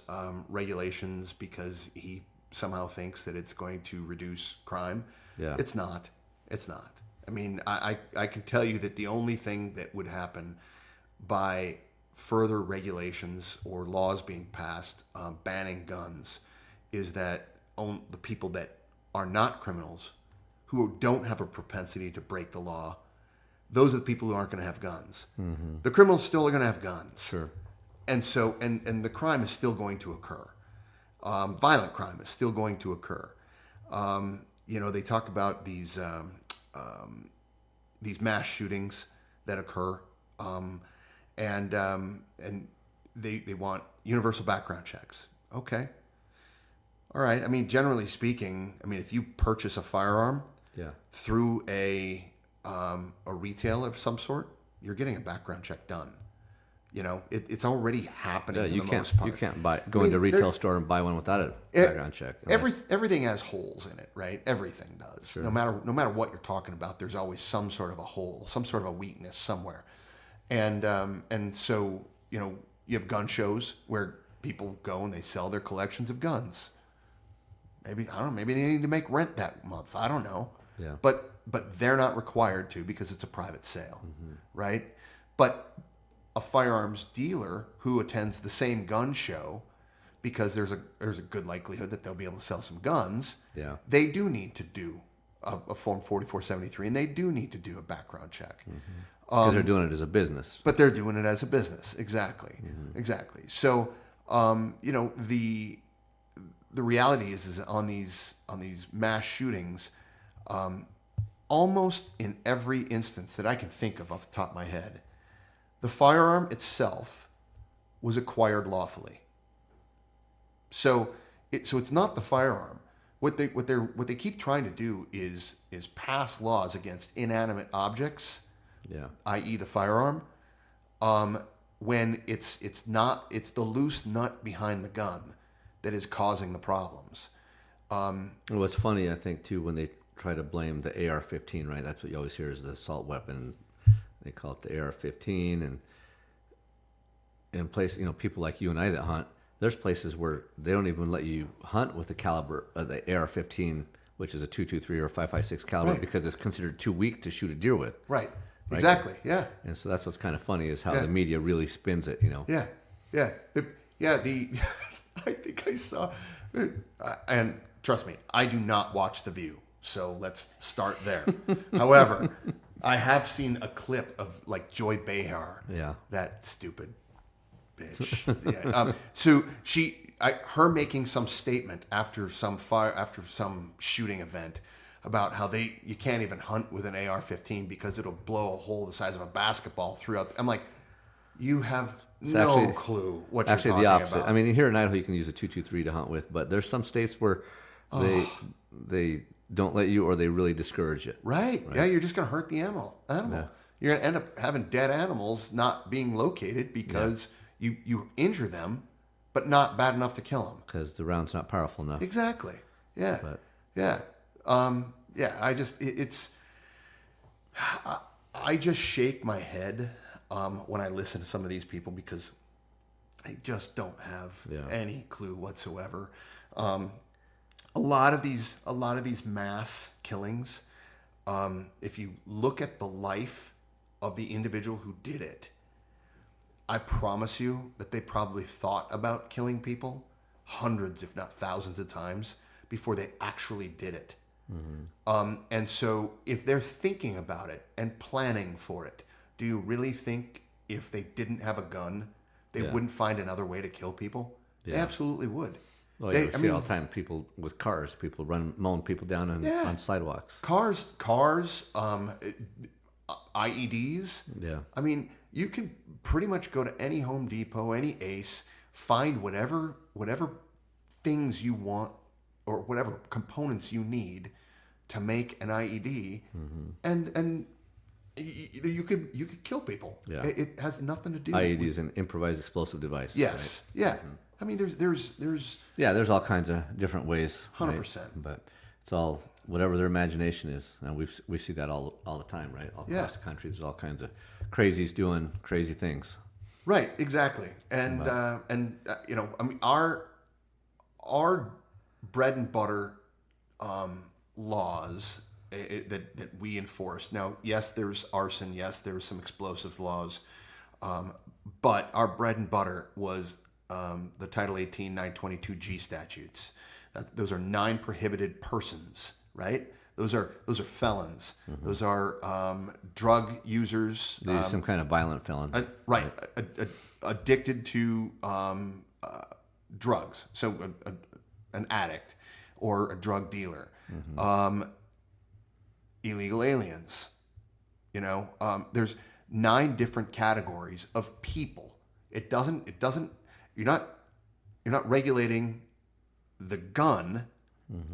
Speaker 3: regulations because he somehow thinks that it's going to reduce crime. It's not. I mean, I can tell you that the only thing that would happen by further regulations or laws being passed banning guns is that the people that are not criminals, who don't have a propensity to break the law, those are the people who aren't going to have guns. The criminals still are going to have guns.
Speaker 5: Sure.
Speaker 3: And so, and the crime is still going to occur. Violent crime is still going to occur. They talk about these mass shootings that occur, and they want universal background checks. Okay. All right. I mean, generally speaking, if you purchase a firearm through a retailer of some sort, you're getting a background check done. It's already happening for the most part.
Speaker 5: You can't go into a retail store and buy one without a background check.
Speaker 3: Everything has holes in it, right? Everything does.
Speaker 5: Sure.
Speaker 3: No matter what you're talking about, there's always some sort of a hole, some sort of a weakness somewhere. And so, you have gun shows where people go and they sell their collections of guns. Maybe they need to make rent that month. I don't know.
Speaker 5: Yeah.
Speaker 3: But they're not required to because it's a private sale, right? But a firearms dealer who attends the same gun show, because there's a good likelihood that they'll be able to sell some guns.
Speaker 5: Yeah.
Speaker 3: They do need to do a Form 4473, and they do need to do a background check.
Speaker 5: Because they're doing it as a business.
Speaker 3: But they're doing it as a business. Exactly. So, the reality is on these mass shootings, almost in every instance that I can think of off the top of my head, the firearm itself was acquired lawfully. So it's not the firearm. What they keep trying to do is pass laws against inanimate objects, i.e. the firearm, when it's the loose nut behind the gun that is causing the problems.
Speaker 5: What's funny, I think, too, when they try to blame the AR-15, right? That's what you always hear is the assault weapon. They call it the AR-15, and in place, people like you and I that hunt, there's places where they don't even let you hunt with the caliber of the AR-15, which is a .223 or 5.56 caliber, because it's considered too weak to shoot a deer with.
Speaker 3: Right. Exactly. Yeah.
Speaker 5: And so that's what's kind of funny is how the media really spins it.
Speaker 3: Yeah. I think I saw, and trust me, I do not watch The View, so let's start there. However, I have seen a clip of Joy Behar.
Speaker 5: Yeah.
Speaker 3: That stupid bitch. So her making some statement after some shooting event about how you can't even hunt with an AR-15 because it'll blow a hole the size of a basketball throughout. I'm like, you have no clue what you're talking about. Actually, the opposite.
Speaker 5: Here in Idaho, you can use a .223 to hunt with, but there's some states where they don't let you, or they really discourage it.
Speaker 3: Right. Yeah, you're just going to hurt the animal. Yeah. You're going to end up having dead animals not being located because you injure them, but not bad enough to kill them.
Speaker 5: Because the round's not powerful enough.
Speaker 3: Exactly. Yeah. I just shake my head when I listen to some of these people because they just don't have any clue whatsoever. A lot of these mass killings, if you look at the life of the individual who did it, I promise you that they probably thought about killing people hundreds, if not thousands of times before they actually did it. And so if they're thinking about it and planning for it, do you really think if they didn't have a gun, they wouldn't find another way to kill people? They absolutely would.
Speaker 5: Well, you see all the time people with cars, people mowing people down on sidewalks.
Speaker 3: Cars, IEDs.
Speaker 5: Yeah.
Speaker 3: You can pretty much go to any Home Depot, any Ace, find whatever things you want or whatever components you need to make an IED, and you could kill people.
Speaker 5: Yeah.
Speaker 3: It has nothing to do.
Speaker 5: IED is an improvised explosive device.
Speaker 3: Yes. Right? Yeah.
Speaker 5: There's all kinds of different ways.
Speaker 3: 100%.
Speaker 5: Right? But it's all whatever their imagination is, and we see that all the time, right? All across the country, there's all kinds of crazies doing crazy things.
Speaker 3: Right. Exactly. And our bread and butter laws that we enforce. Now, yes, there's arson. Yes, there's some explosive laws. But our bread and butter was the Title 18 922G statutes. Those are 9 prohibited persons, right? Those are felons. Those are drug users.
Speaker 5: They're some kind of violent felon.
Speaker 3: Right. Addicted to drugs. So an addict or a drug dealer. Illegal aliens. There's 9 different categories of people. It doesn't. You're not regulating the gun.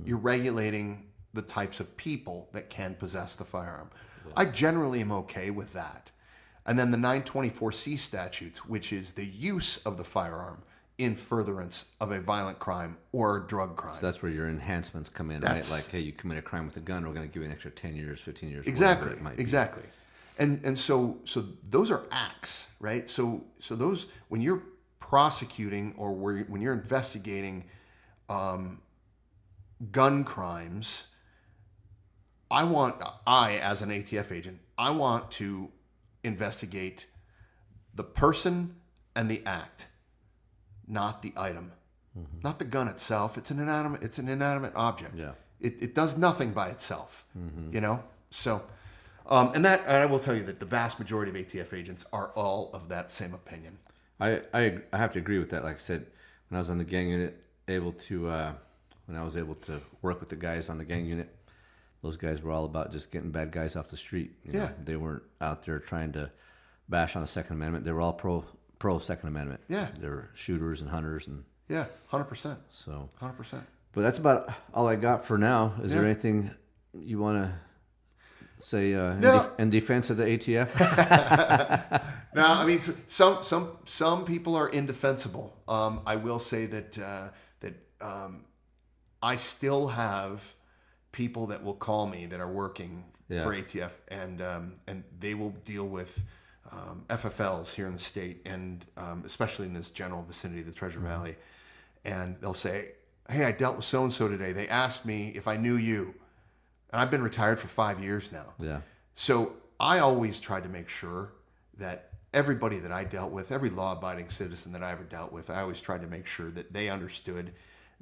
Speaker 3: You're regulating the types of people that can possess the firearm. Yeah. I generally am okay with that. And then the 924C statutes, which is the use of the firearm in furtherance of a violent crime or a drug crime.
Speaker 5: So that's where your enhancements come in, right? Like, hey, you commit a crime with a gun, we're going to give you an extra 10 years, 15 years.
Speaker 3: Exactly.
Speaker 5: It might be.
Speaker 3: Exactly. And so those are acts, right? So those, when you're prosecuting or when you're investigating gun crimes, I as an ATF agent, I want to investigate the person and the act, not the item, not the gun itself. It's an inanimate object. Yeah. It does nothing by itself, So, and I will tell you that the vast majority of ATF agents are all of that same opinion.
Speaker 5: I have to agree with that. Like I said, when I was on the gang unit, when I was able to work with the guys on the gang unit, those guys were all about just getting bad guys off the street. You know? They weren't out there trying to bash on the Second Amendment. They were all pro Second Amendment. Yeah. They were shooters and hunters.
Speaker 3: 100%.
Speaker 5: So
Speaker 3: 100%.
Speaker 5: But that's about all I got for now. Is there anything you want to say in defense of the ATF?
Speaker 3: No, I mean, some people are indefensible. I will say that I still have people that will call me that are working for ATF, and they will deal with FFLs here in the state, and especially in this general vicinity of the Treasure Valley. And they'll say, hey, I dealt with so-and-so today. They asked me if I knew you. And I've been retired for 5 years now. Yeah. So I always tried to make sure that everybody that I dealt with, every law-abiding citizen that I ever dealt with, I always tried to make sure that they understood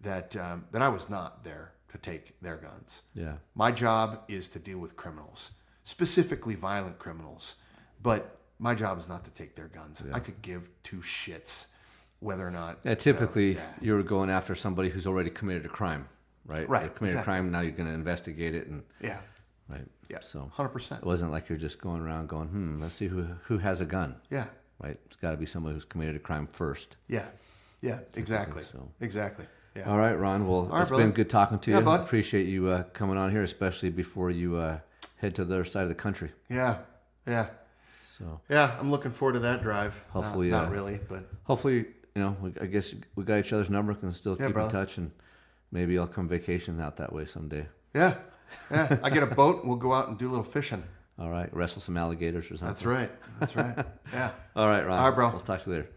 Speaker 3: that I was not there to take their guns. Yeah. My job is to deal with criminals, specifically violent criminals. But my job is not to take their guns. Yeah. I could give 2 shits whether or not...
Speaker 5: Yeah, typically, you're going after somebody who's already committed a crime, right?
Speaker 3: Right,
Speaker 5: they committed a crime, now you're going to investigate it. And
Speaker 3: yeah.
Speaker 5: Right.
Speaker 3: Yeah,
Speaker 5: so
Speaker 3: 100%.
Speaker 5: It wasn't like you're just going around going, let's see who has a gun.
Speaker 3: Yeah.
Speaker 5: Right? It's got to be somebody who's committed a crime first.
Speaker 3: Yeah. Yeah, exactly.
Speaker 5: So.
Speaker 3: Exactly. Yeah.
Speaker 5: All right, Ron. Well, it's been good talking to you.
Speaker 3: Bud.
Speaker 5: Appreciate you coming on here, especially before you head to the other side of the country.
Speaker 3: Yeah. Yeah.
Speaker 5: So.
Speaker 3: Yeah, I'm looking forward to that drive.
Speaker 5: Hopefully,
Speaker 3: not really, but
Speaker 5: hopefully, I guess we got each other's number, can still keep in touch, and maybe I'll come vacation out that way someday.
Speaker 3: Yeah. Yeah. I get a boat and we'll go out and do a little fishing.
Speaker 5: All right. Wrestle some alligators or something.
Speaker 3: That's right. Yeah.
Speaker 5: All right, Ron.
Speaker 3: All right, bro.
Speaker 5: We'll talk to you later.